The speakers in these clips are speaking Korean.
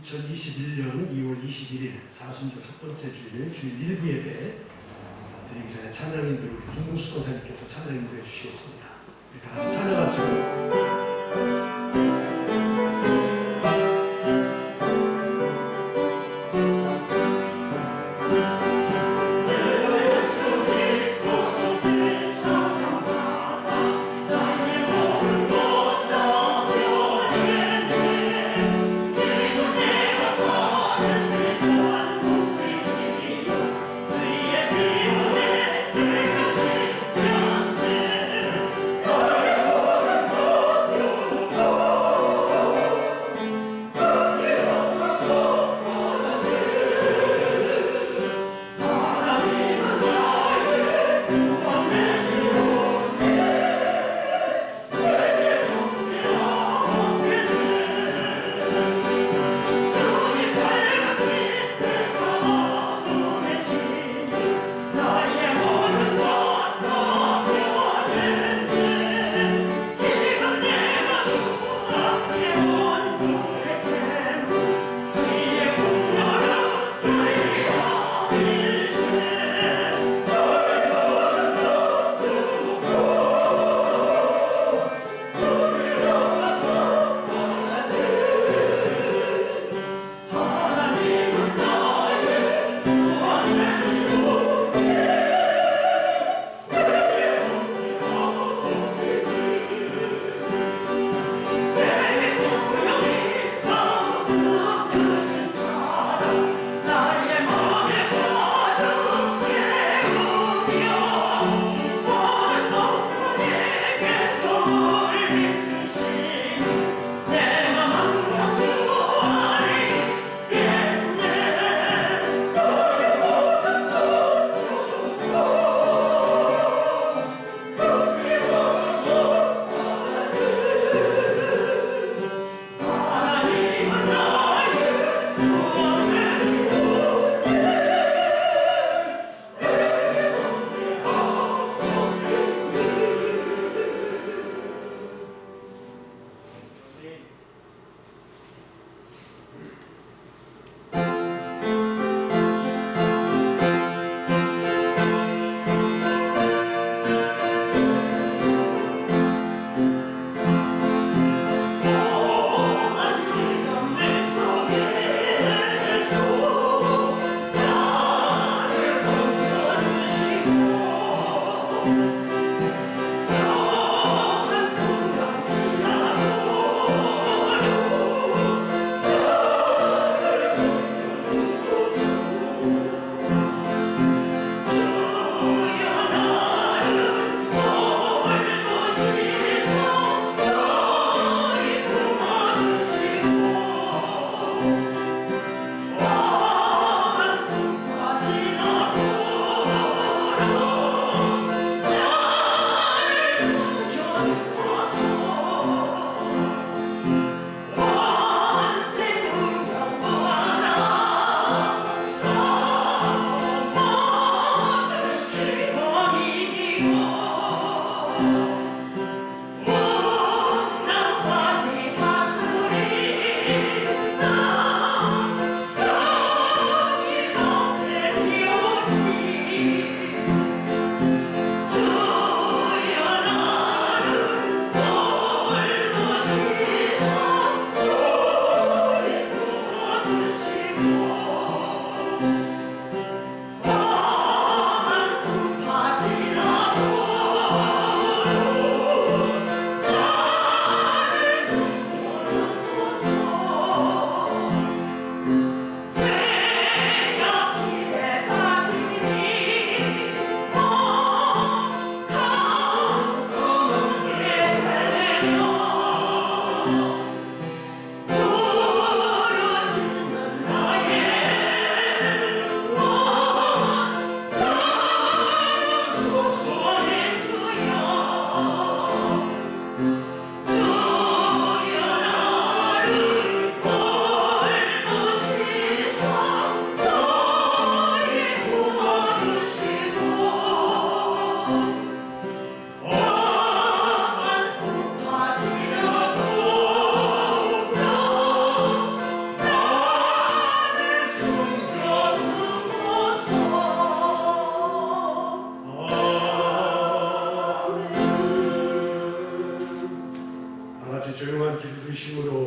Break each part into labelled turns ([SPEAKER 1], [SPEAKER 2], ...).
[SPEAKER 1] 2021년 2월 21일 사순절 첫 번째 주일 1부 예배 드리기 전에 찬양인들 우리 김동수 권사님께서 찬양 인도해 주시겠습니다. 우리 다 같이 찬양하시고
[SPEAKER 2] 내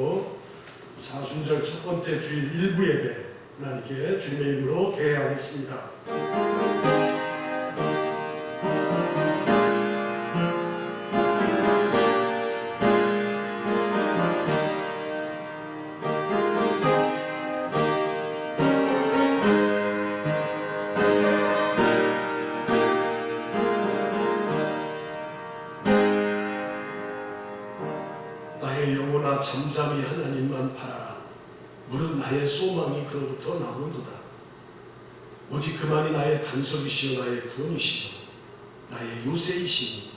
[SPEAKER 1] 주시고 사순절 첫 번째 주일 일부 예배 하나님께 주님의 이름으로 개회하겠습니다. 나의 영혼아 잠잠히 하나님만 바라라. 무릇 나의 소망이 그로부터 나오는도다. 오직 그만이 나의 반석이시요 나의 구원이시요 나의 요새이시니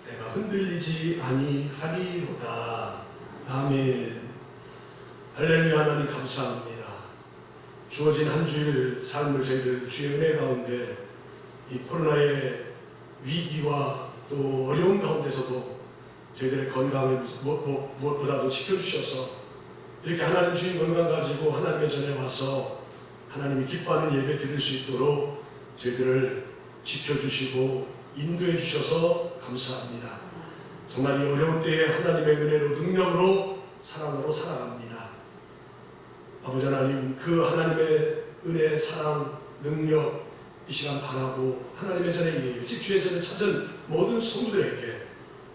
[SPEAKER 1] 내가 흔들리지 아니하리로다. 아멘. 할렐루야. 하나님 감사합니다. 주어진 한 주일 삶을 저희들 주의 은혜 가운데 이 코로나의 위기와 또 어려운 가운데서도 저희들의 건강을 무엇보다도 지켜주셔서 이렇게 하나님 주신 건강 가지고 하나님의 전에 와서 하나님이 기뻐하는 예배 드릴 수 있도록 저희들을 지켜주시고 인도해 주셔서 감사합니다. 정말 이 어려운 때에 하나님의 은혜로 능력으로 사랑으로 살아갑니다. 아버지 하나님, 그 하나님의 은혜, 사랑, 능력 이 시간 바라고 하나님의 전에 일찍 주의 전에 찾은 모든 성도들에게,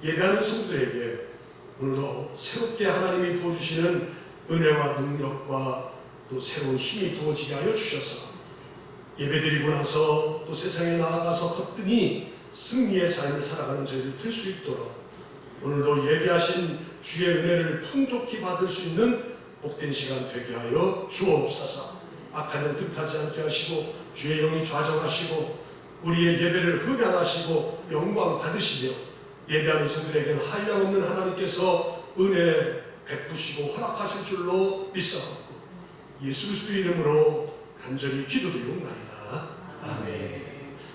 [SPEAKER 1] 예배하는 성도들에게 오늘도 새롭게 하나님이 부어주시는 은혜와 능력과 또 새로운 힘이 부어지게 하여 주셔서 예배드리고 나서 또 세상에 나아가서 거뜬히 승리의 삶을 살아가는 저희들 될 수 있도록 오늘도 예배하신 주의 은혜를 풍족히 받을 수 있는 복된 시간 되게 하여 주옵소서. 악한 영 틈타지 않게 하시고 주의 영이 좌정하시고 우리의 예배를 흠양하시고 영광 받으시며 예배하는 성들에게는 한량없는 하나님께서 은혜 베푸시고 허락하실 줄로 믿사옵고 예수 그리스도의 이름으로 간절히 기도드리옵나이다. 아멘.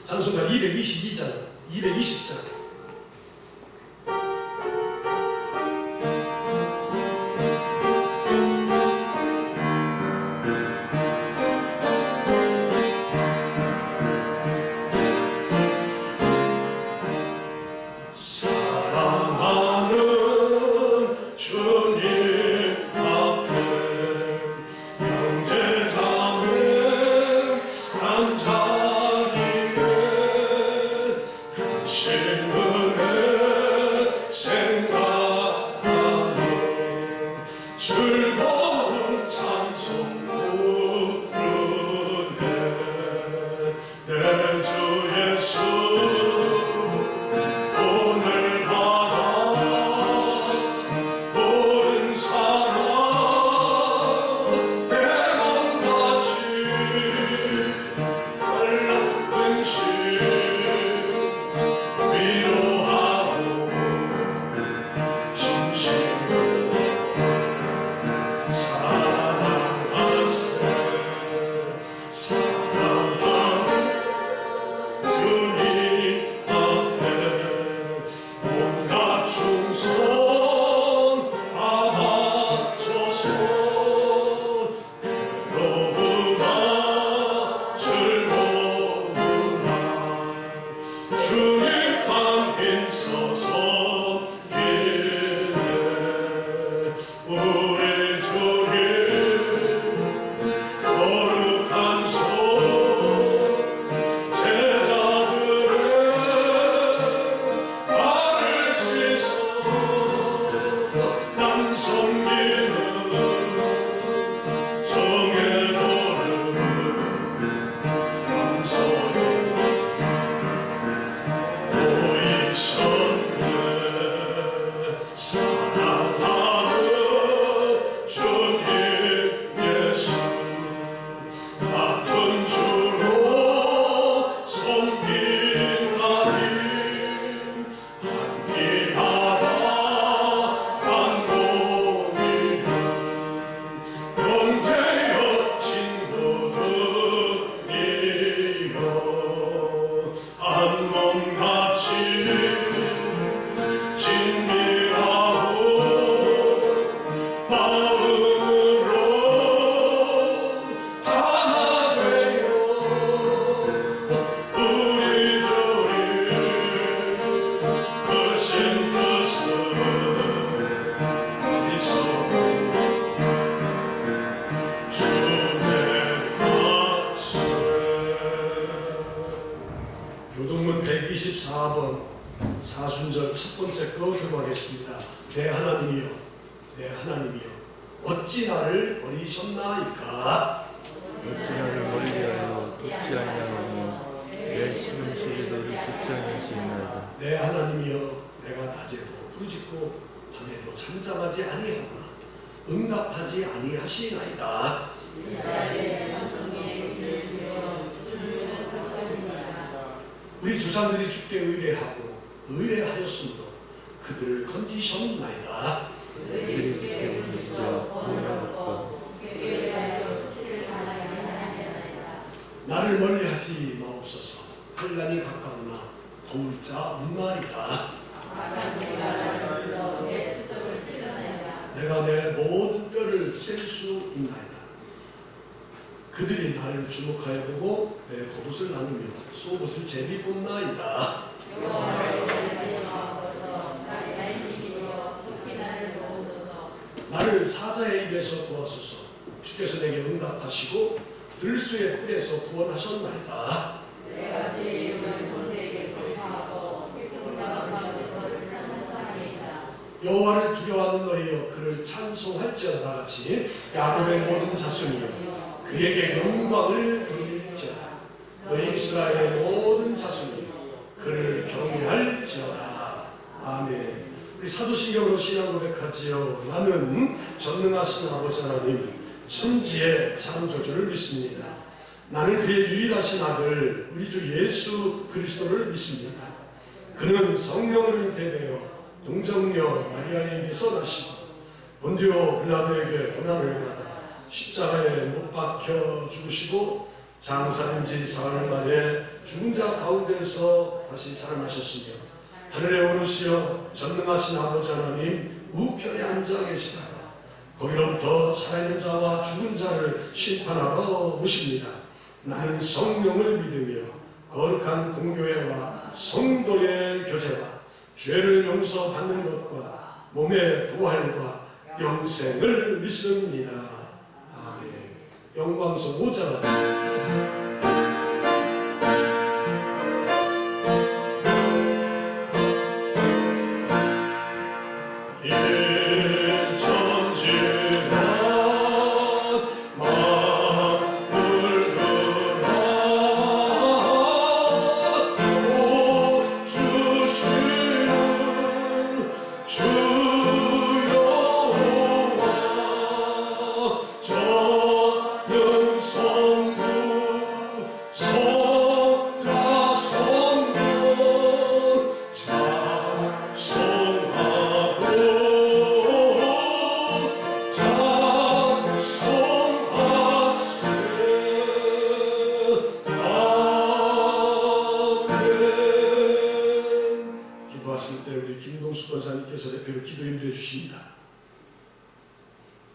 [SPEAKER 1] 찬송가 222장 220장 사랑하는 기도하겠습니다. 내 하나님이여, 내 하나님이여, 어찌 나를 버리셨나이까?
[SPEAKER 2] 어찌 나를 멀리하여 듣지 아니하오며 내 신음소리를 듣지 아니하시나이다.
[SPEAKER 1] 내 하나님이여, 내가 낮에도 부르짖고 밤에도 잠잠하지 아니하구나. 응답하지 아니하시나이다. 우리 조상들이 주께 의뢰하고 의뢰하였으므로 그들을 건지셨나이다.
[SPEAKER 2] 그들이 주께 부르짖어 구원을 얻고
[SPEAKER 1] 나를 멀리하지 마옵소서. 환난이 가까우나 도울 자 없나이다. 내가 내 모든 뼈를 셀 수 있나이다. 그들이 나를 주목하여 보고 내 겉옷을 나누며 속옷을 제비본나이다. 나를 사자의 입에서 구하소서. 주께서 내게 응답하시고 들수의 뿔에서 구원하셨나이다. 여호와를 두려워하는 너희여, 그를 찬송할지어다. 나같이 야곱의 모든 자손이여, 그에게 영광을 돌릴지어다. 너희 이스라엘의 모든 자손이여, 그를 경외할지어다. 아멘. 우리 사도신경으로 신앙 고백하지요. 나는 전능하신 아버지 하나님 천지의 창조주를 믿습니다. 나는 그의 유일하신 아들 우리 주 예수 그리스도를 믿습니다. 그는 성령으로 잉태되어 동정녀 마리아에게서 나시고 본디오 빌라도에게 고난을 받아 십자가에 못 박혀 죽으시고 장사된 지 사흘 만에 죽은 자 가운데서 다시 살아나셨으며 하늘에 오르시어 전능하신 아버지 하나님 우편에 앉아 계시다가 거기로부터 살아있는 자와 죽은 자를 심판하러 오십니다. 나는 성령을 믿으며 거룩한 공교회와 성도의 교제와 죄를 용서받는 것과 몸의 부활과 영생을 믿습니다. 아멘. 영광성 오자마자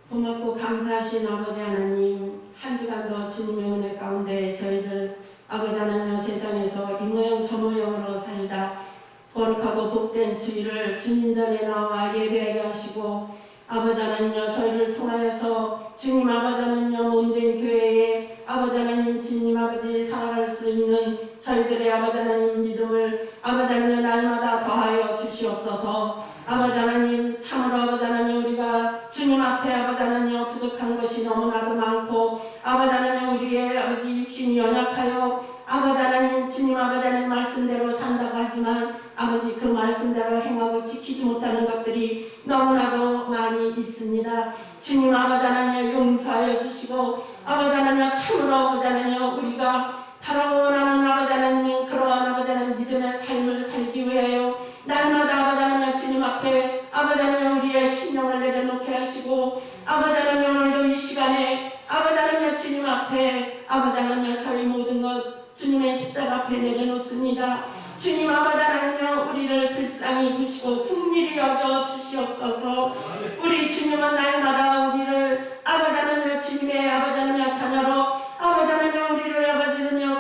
[SPEAKER 3] 고맙고 감사하신 아버지 하나님, 한 주간도 주님의 은혜 가운데 저희들 아버지 하나님 세상에서 이 모양 저 모양으로 살다 거룩하고 복된 주일을 주님 전에 나와 예배하게 하시고 아버지 하나님여 저희를 통하여서 주님 아버지 하나님여 몸된 교회에 아버지 하나님 주님 아버지 살아갈 수 있는 저희들의 아버지 하나님 믿음을 아버지 하나님 날마다 더하여 주시옵소서. 아버지 하나님 참으로 아버지 하나님 우리가 주님 앞에 아버지 하나님 부족한 것이 너무나도 많고 아버지 하나님 우리의 아버지 육신이 연약하여 아버지 하나님 주님 아버지 하나님 말씀대로 산다고 하지만 아버지 그 말씀대로 행하고 지키지 못하는 것들이 너무나도 많이 있습니다. 주님 아버지 하나님 용서하여 주시고 아버지 하나님 참으로 아버지 하나님 우리가 바라고 원하는 아버지 하나님 그러한 아버지 하나님 믿음의 삶을 살기 위하여 날마다 아버지 하나님 주님 앞에 아버지 하나님 우리의 심령을 내려놓게 하시고 아버지 하나님 오늘도 이 시간에 아버지 하나님 주님 앞에 아버지 하나님 저희 모든 것 주님의 십자가 앞에 내려놓습니다. 주님 아버지 하나님 우리를 불쌍히 보시고 긍휼히 여겨 주시옵소서. 우리 주님은 날마다 우리를 아버지 하나님 주님의 아버지 하나님 자녀로 아버지 하나님 우리를 아버지 하나님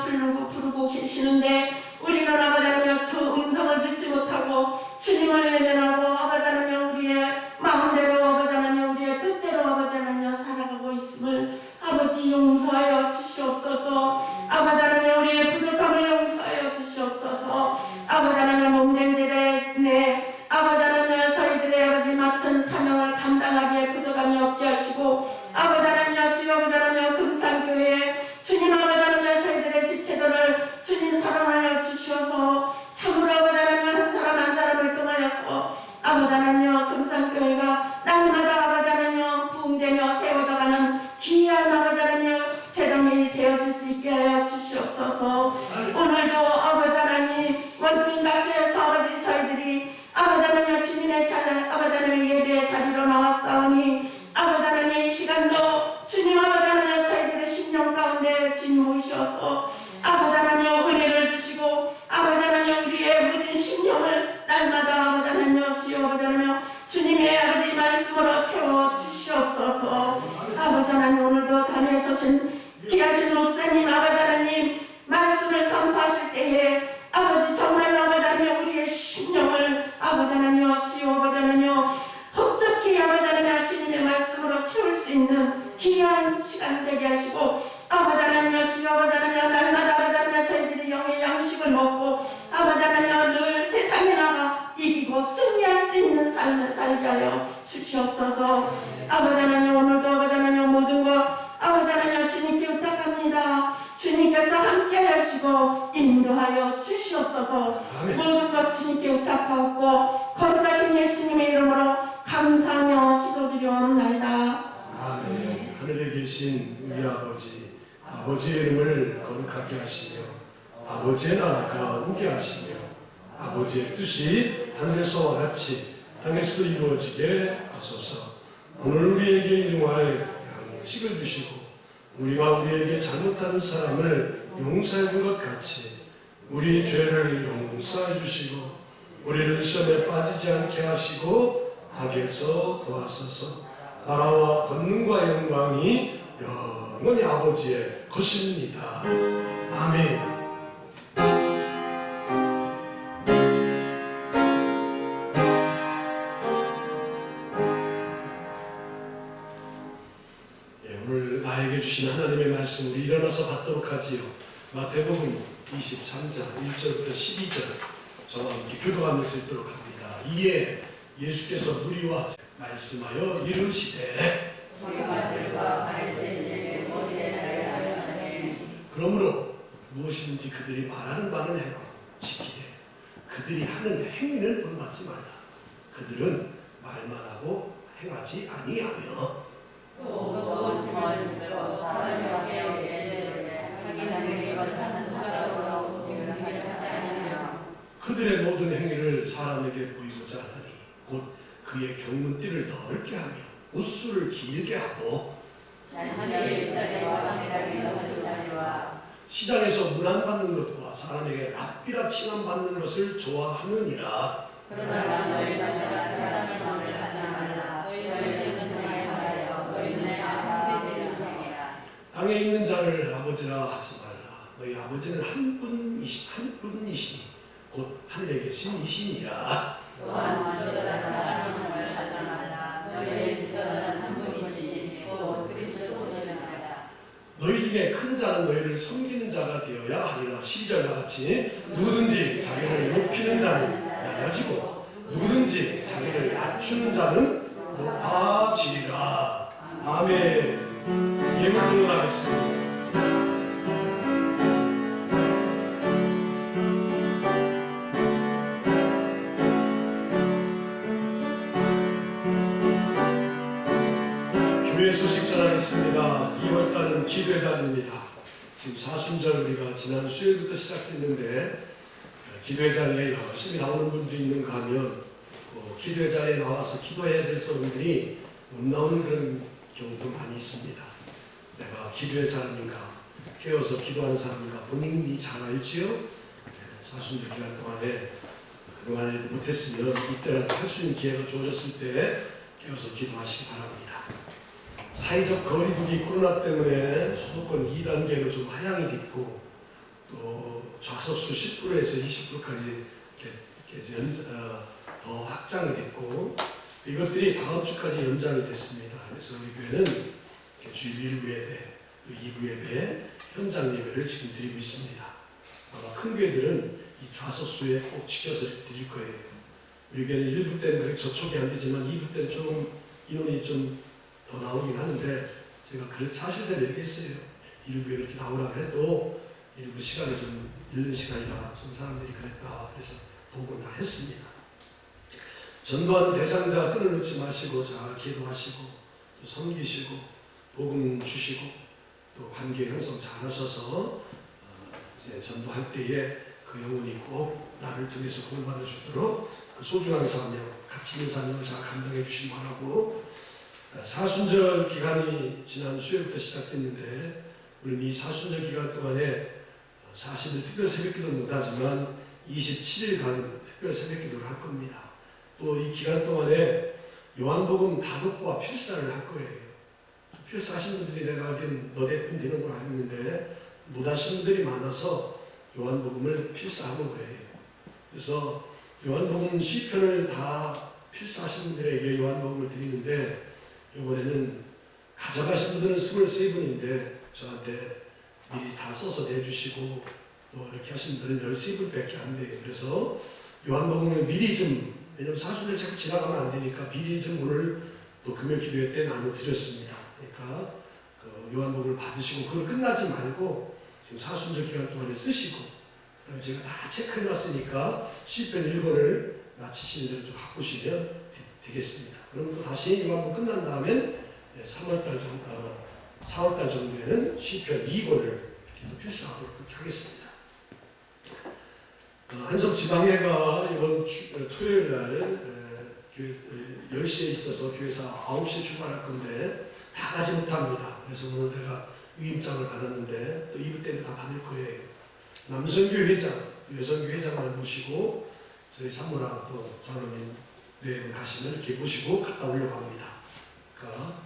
[SPEAKER 3] 부르고 계시는데 우리는 아버지 하나님 아버지 하나님 오늘도 단위에 서신 귀하신 목사님 아버지 하나님 말씀을 선포하실 때에 아버지 정말 아버지 하나님 우리의 심령을 아버지 하나님 주여 아버지 하나님 흡족히 아버지 하나님 주님의 말씀으로 채울 수 있는 귀한 시간 되게 하시고 아버지 하나님 주여 아버지 하나님 날마다 아버지 하나님 저희들이 영의 양식을 먹고 아버지 하나님 늘 세상에 나가 이기고 승리할 수 있는 삶을 살게 하여 주시옵소서. 아버지 하나님 오늘도 아버지 하나님 모든 것 아버지 하나님 주님께 부탁합니다. 주님께서 함께 하시고 인도하여 주시옵소서.
[SPEAKER 1] 아멘.
[SPEAKER 3] 모든 것 주님께 부탁하옵고 거룩하신 예수님의 이름으로 감사하며 기도드리옵나이다.
[SPEAKER 1] 아멘. 하늘에 계신 우리 아버지, 아버지의 이름을 거룩하게 하시며 아버지의 나라가 오게 하시며 아버지의 뜻이 하늘에서와 같이 땅에서도 이루어지게 하소서. 오늘 우리에게 일용할 양식을 주시고 우리가 우리에게 잘못한 사람을 용서해 준 것 같이 우리 죄를 용서해 주시고 우리를 시험에 빠지지 않게 하시고 악에서 구하소서. 나라와 권능과 영광이 영원히 아버지의 것입니다. 아멘. 오늘 나에게 주신 하나님의 말씀 우리 일어나서 받도록 하지요. 마태복음 23장 1절부터 12절 저와 함께 교도하면서 읽도록 합니다. 이에 예수께서 무리와 말씀하여 이르시되 그러므로 무엇이든지 그들이 말하는 바는 행하고 지키되 그들이 하는 행위를 본받지 말라. 그들은 말만 하고 행하지 아니하며 그들의 모든 행위를 사람에게 보이고자 하니 곧 그의 경문띠를 넓게 하며 옷수를 길게 하고 시장에서 문안받는 것과 사람에게 랍비라 칭함받는 것을 좋아하느니라.
[SPEAKER 2] 그러나 너희가 사람을 마음을 하지 말라. 너희는 세상에 말하여 너희는 아버지를 행하라.
[SPEAKER 1] 땅에 있는 자를 아버지라 하지 말라. 너희 아버지는 한 분이시니 곧 하늘에 계신 이시니라.
[SPEAKER 2] 또한 지도자는 사람을 하지 말라. 너희의 지도자는 한 분이시니 곧 그리스도시니라.
[SPEAKER 1] 너희 중에 큰 자는 너희를 섬기는 자가 되어야 하리라. 12절과 같이 누구든지 자기를 높이는 자는 낮아지고 누구든지 자기를 낮추는 자는 높아지리라. 아멘. 예물 드러나겠습니다. 교회 소식 전하겠습니다. 2월달은 기도의 달입니다. 지금 사순절 우리가 지난 수요일부터 시작했는데 기도의 자리에 열심히 나오는 분들이 있는가 하면 기도의 자리에 나와서 기도해야 될 사람들이 못 나오는 그런 경우도 많이 있습니다. 내가 기도의 사람인가 깨어서 기도하는 사람인가 본인이 잘 알지요? 사순절 기간 동안에 그동안에 못했으면 이때라도 할 수 있는 기회가 주어졌을 때 깨어서 기도하시기 바랍니다. 사회적 거리두기 코로나 때문에 수도권 2단계로 좀 하향이 됐고 또 좌석수 10%에서 20%까지 더 확장이 됐고 이것들이 다음 주까지 연장이 됐습니다. 그래서 우리 교회는 주일 1부 예배, 또 2부 예배, 현장 예배를 지금 드리고 있습니다. 아마 큰 교회들은 이 좌석수에 꼭 지켜서 드릴 거예요. 우리 교회는 1부 때는 그렇게 저촉이 안 되지만 2부 때는 좀 인원이 좀 더 나오긴 하는데 제가 사실대로 얘기했어요. 1부에 이렇게 나오라고 해도 1부 시간이 좀 잃는 시간이라 좀 사람들이 그랬다. 그래서 보고 다 했습니다. 전도하는 대상자 끈을 놓지 마시고 잘 기도하시고 또 섬기시고 복음 주시고 또 관계 형성 잘 하셔서 이제 전도할 때에 그 영혼이 꼭 나를 통해서 구원받을 수 있도록 그 소중한 사명, 가치 있는 사명을 잘 감당해 주시기 바라고 사순절 기간이 지난 수요일부터 시작됐는데 우리는 이 사순절 기간 동안에 40일 특별 새벽기도는 못하지만 27일간 특별 새벽기도를 할 겁니다. 또 이 기간 동안에 요한복음 다독과 필사를 할 거예요. 필사하신 분들이 내가 알기엔 너댓 분 되는 걸 알고 있는데 못하신 분들이 많아서 요한복음을 필사하는 거예요. 그래서 요한복음 시편을 다 필사하신 분들에게 요한복음을 드리는데 이번에는 가져가신 분들은 23분인데 저한테 미리 다 써서 내주시고 또 이렇게 하신 분들은 13분밖에 안 돼요. 그래서 요한복음을 미리 좀, 왜냐면 사순절 자꾸 지나가면 안 되니까 미리 좀 오늘 또 금요 기도회 때 나눠드렸습니다. 그러니까 그 요한복음을 받으시고 그걸 끝나지 말고 지금 사순절 기간 동안에 쓰시고 그다음에 제가 다 체크해놨으니까 시편 1권을 마치시는 대로 좀 바꾸시면 되겠습니다. 그럼 또 다시 요한복음 끝난 다음엔 4월달 정도에는 시편 2권을 이렇게 또 필사하도록 그렇게 하겠습니다. 한성 지방회가 이번 토요일 날 교회 10시에 있어서 교회에서 9시에 출발할 건데 다 가지 못합니다. 그래서 오늘 내가 위임장을 받았는데 또 2부 때는 다 받을 거예요. 남성교 회장, 여성교 회장만 모시고 저희 사무랑 또 장로님 내일 가시면 이렇게 모시고 갔다 오려고 합니다. 그러니까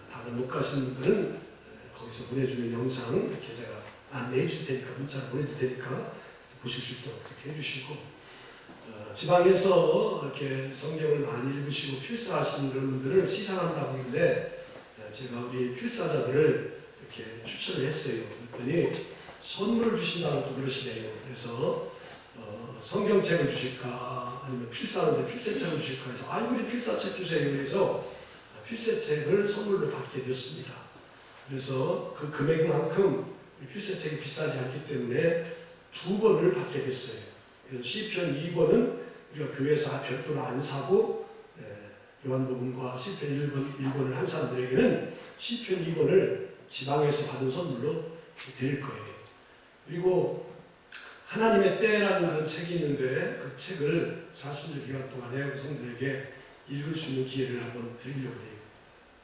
[SPEAKER 1] 다들 못 가신 분들은 거기서 보내주는 영상 이렇게 제가 안내해 줄 테니까 문자로 보내줄 테니까 보실 수 있도록 그렇게 해주시고 지방에서 이렇게 성경을 많이 읽으시고 필사하시는 그런 분들을 시상한다고 했는데 제가 우리 필사자들을 이렇게 추천을 했어요. 그랬더니 선물을 주신다고 또 그러시네요. 그래서 성경책을 주실까 아니면 필사하는데 필사책을 주실까 해서 아이고 우리 필사책 주세요. 그래서 필사책을 선물로 받게 되었습니다. 그래서 그 금액만큼 필사책이 비싸지 않기 때문에 2권을 받게 됐어요. 그래서 시편 2권은 우리가 교회에서 별도로 안 사고 요한복음과 시편 1권을 한 사람들에게는 시편 2권을 지방에서 받은 선물로 드릴 거예요. 그리고 하나님의 때라는 그런 책이 있는데 그 책을 사순절 기간 동안에 성들에게 읽을 수 있는 기회를 한번 드리려고 해요.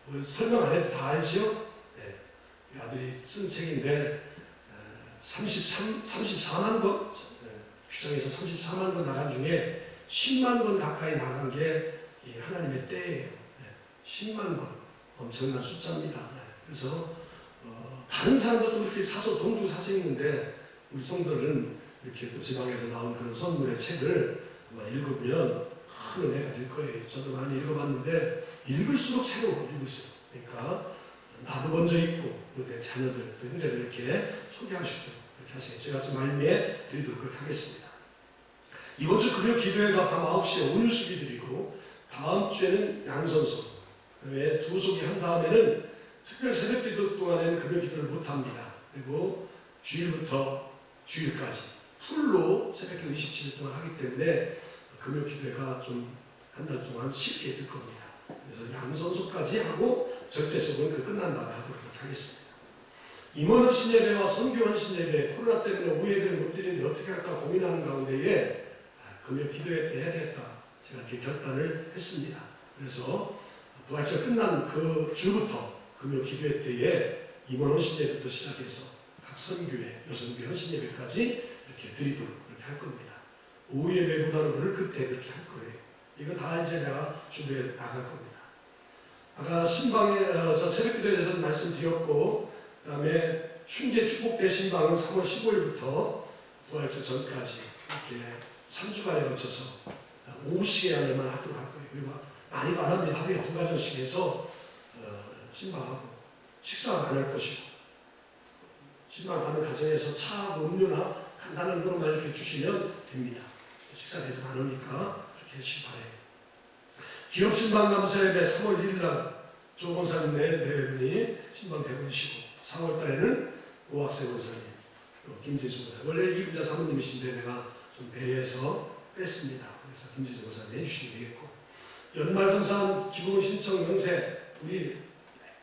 [SPEAKER 1] 뭐 설명 안 해도 다 알죠? 네. 아들이 쓴 책인데 34만 권, 주장에서 34만 권 나간 중에 10만 권 가까이 나간 게 이 하나님의 때예요. 10만 권, 엄청난 숫자입니다. 그래서 다른 사람들도 그렇게 사서 돈 주고 사서 읽는데 우리 성도들은 이렇게 또 지방에서 나온 그런 선물의 책을 아마 읽으면 큰 은혜가 될 거예요. 저도 많이 읽어봤는데 읽을수록 새로워, 읽을수록. 그러니까 나도 먼저 읽고 또 내 자녀들, 또 형제들 이렇게 소개하시고 이렇게 하세요. 제가 좀 말미에 드리도록 그렇게 하겠습니다. 이번 주 금요 기도회가 밤 9시에 온유수기 드리고 다음 주에는 양선소, 그다음에 두 소기 한 다음에는 특별 새벽 기도 동안에는 금요 기도를 못합니다. 그리고 주일부터 주일까지 풀로 새벽 기도 27일 동안 하기 때문에 금요 기도회가 좀 한 달 동안 쉽게 될 겁니다. 그래서 양선소까지 하고 절대속은 그 끝난 다음에 하도록 그렇게 하겠습니다. 임원 헌신예배와 선교 헌신예배, 코로나 때문에 오후 예배를 못 드리는데 어떻게 할까 고민하는 가운데에 금요 기도회 때 해야 되겠다. 제가 이렇게 결단을 했습니다. 그래서 부활절 끝난 그 주부터 금요 기도회 때에 임원 헌신예배부터 시작해서 각 선교회, 여성교 헌신예배까지 이렇게 드리도록 그렇게 할 겁니다. 오후 예배보다는 그럴 그때 그렇게 할 거예요. 이거 다 이제 내가 준비해 나갈 겁니다. 아까 신방에 저 새벽 기도에 대해서 말씀드렸고, 그 다음에 춘계 축복대 신방은 3월 15일부터 부활절 전까지 이렇게 3주간에 걸쳐서 오후 시간에만 하도록 할 거예요. 그리고 많이도 안 합니다. 하루에 2가정씩 해서 신방하고 식사는 안 할 것이고, 신방 가는 가정에서 차하고 음료나 간단한 거로만 이렇게 주시면 됩니다. 식사 되지 않으니까 그렇게 해주시기 바래요. 기업 신방 감사 예배 3월 1일 날 조건사님 네 분이 신방 대분이시고 4월 달에는 오학세 원사님, 또 김진수 원사님. 원래 이금자 사모님이신데 내가 좀 배려해서 뺐습니다. 그래서 김진수 원사님 해주시면 되겠고, 연말정산 기부금 신청 명세 우리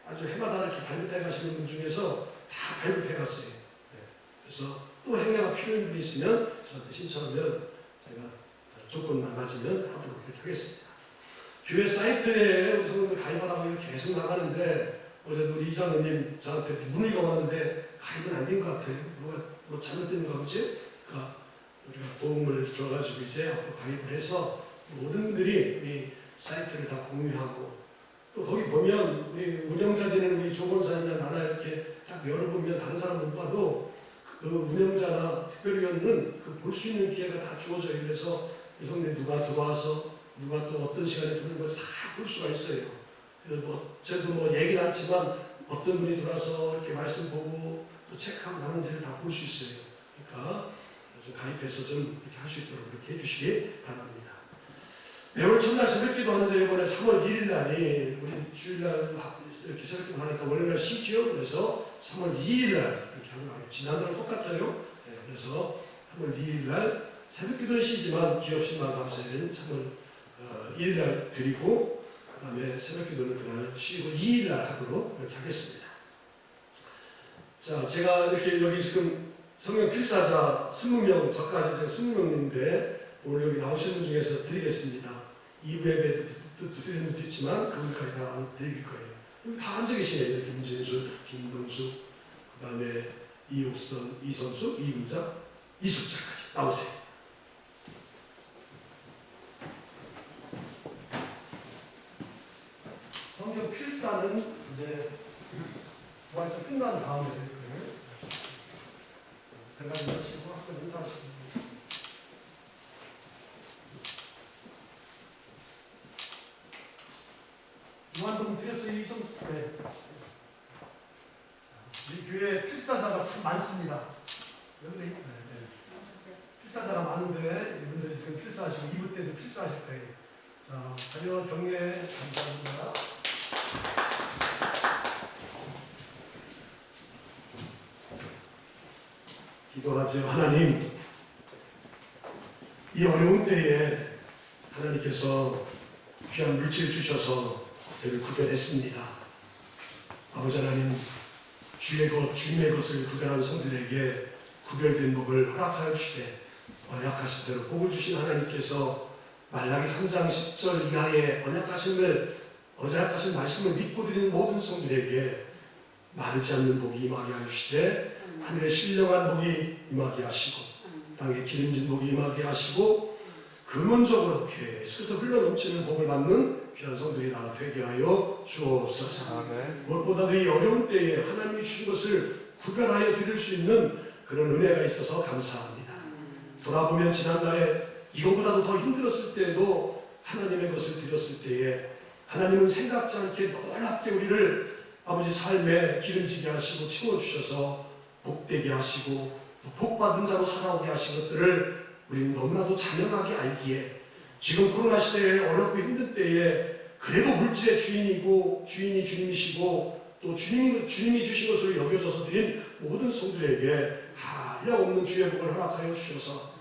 [SPEAKER 1] 아주 해마다 이렇게 발급해 가시는 분 중에서 다 발급해 갔어요. 네. 그래서 또 행여가 필요한 분이 있으면 저한테 신청하면 제가 조건만 맞으면 하도록 그렇게 하겠습니다. 교회 사이트에 우리 성도들 가입하라고 계속 나가는데 어제도 우리 이장로님 저한테 문의가 왔는데 가입은 안 된 것 같아요. 뭐가 뭐 잘못된가 보지? 그러니까 우리가 도움을 줘가지고 이제 앞으로 가입을 해서 모든 분들이 이 사이트를 다 공유하고 또 거기 보면 우리 운영자 되는 우리 조건사님이나 나나 이렇게 딱 열어보면 다른 사람 못 봐도 그 운영자나 특별위원은 그 볼 수 있는 기회가 다 주어져요. 그래서 이 성도에 누가 들어와서 누가 또 어떤 시간에 들어오는 것을 다 볼 수가 있어요. 그래서 뭐 저도 뭐 얘기는 않지만 어떤 분이 들어와서 이렇게 말씀 보고 또 체크하고 나는지를 다 볼 수 있어요. 그러니까 좀 가입해서 좀 이렇게 할 수 있도록 이렇게 해주시기 바랍니다. 매월 첫날 새벽기도 하는데 이번에 3월 2일 날이 우리 주일날 이렇게 새벽기도 하니까 월요일날 쉬죠. 그래서 3월 2일 날 이렇게 하는 거예요. 지난달랑 똑같아요. 네, 그래서 3월 2일 날 새벽기도는 쉬지만 기업신만 감사일은 3월 1일 날 드리고 그 다음에 새벽기도는 그날 쉬고 2일 날 하도록 이렇게 하겠습니다. 자, 제가 이렇게 여기 지금 성경 필사자 20명, 저까지 20명인데 오늘 여기 나오신 분 중에서 드리겠습니다. 2부 예배도 드리는 분도 있지만 그분까지 다 드릴 거예요. 여기 다 앉아 계시네요. 김진수, 김동수, 그 다음에 이옥선, 이선수, 이문자, 이숙자까지 나오세요. 성경 필사는 이제 부활절 끝난 다음에 될 거예요. 대가리 하시고 학교 인사하시고 무한동 드렸어요. 이성수. 네. 우리 교회 필사자가 참 많습니다. 여러분들 필사자가 많은데 이분들이 지금 필사하시고 2부 때도 필사하실 거예요. 자, 자녀 경례 감사합니다. 기도하세요. 하나님, 이 어려운 때에 하나님께서 귀한 물질 주셔서 저를 구별했습니다. 아버지 하나님, 주의 것, 주님의 것을 구별한 성들에게 구별된 복을 허락하여 주시되 언약하신 대로 복을 주신 하나님께서 말라기 3장 10절 이하의 언약하신 말씀을 믿고 드리는 모든 성들에게 마르지 않는 복이 임하게 하시되 하늘에 신령한 복이 임하게 하시고 땅에 기름진 복이 임하게 하시고 근원적으로 계속해서 흘러넘치는 복을 받는 귀한 성들이 다 되게 하여 주옵소서. 아멘. 무엇보다도 이 어려운 때에 하나님이 주신 것을 구별하여 드릴 수 있는 그런 은혜가 있어서 감사합니다. 돌아보면 지난날에 이거보다도 더 힘들었을 때에도 하나님의 것을 드렸을 때에 하나님은 생각지 않게 놀랍게 우리를 아버지 삶에 기름지게 하시고 채워주셔서 복되게 하시고 복받은 자로 살아오게 하신 것들을 우리는 너무나도 자명하게 알기에 지금 코로나 시대에 어렵고 힘든 때에 그래도 물질의 주인이고 주인이 주님이시고 또 주님이 주신 것으로 여겨져서 드린 모든 성들에게 한량없는 주의 복을 허락하여 주셔서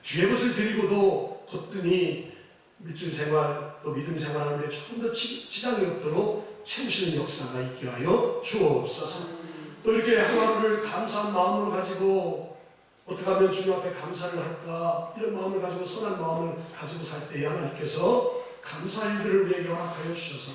[SPEAKER 1] 주의 것을 드리고도 거뜬히 물질 생활 또 믿음 생활하는데 조금 더 지장이 없도록 채우시는 역사가 있게 하여 주옵소서. 또 이렇게 하루하루를 감사한 마음을 가지고 어떻게 하면 주님 앞에 감사를 할까 이런 마음을 가지고 선한 마음을 가지고 살 때에 하나님께서 감사 일들을 우리에게 허락하여 주셔서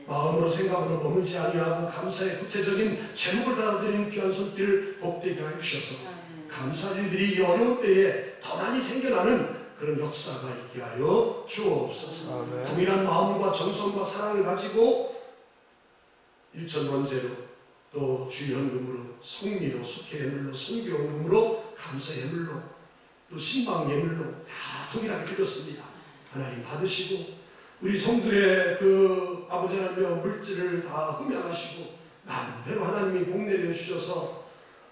[SPEAKER 1] 마음으로 생각으로 머물지 아니하고 감사의 구체적인 제목을 달아드리는 귀한 손길을 복되게 하여 주셔서 감사 일들이 이 어려운 때에 더 많이 생겨나는 그런 역사가 있게 하여 주옵소서. 아멘. 동일한 마음과 정성과 사랑을 가지고 일천번제로 또 주현금으로 성리로 속회예물로 선교헌금으로 감사예물로 또 신방예물로 다 동일하게 드렸습니다. 하나님 받으시고 우리 성들의 그 아버지 하나님의 물질을 다 흠양하시고 마음대로 하나님이 복내려 주셔서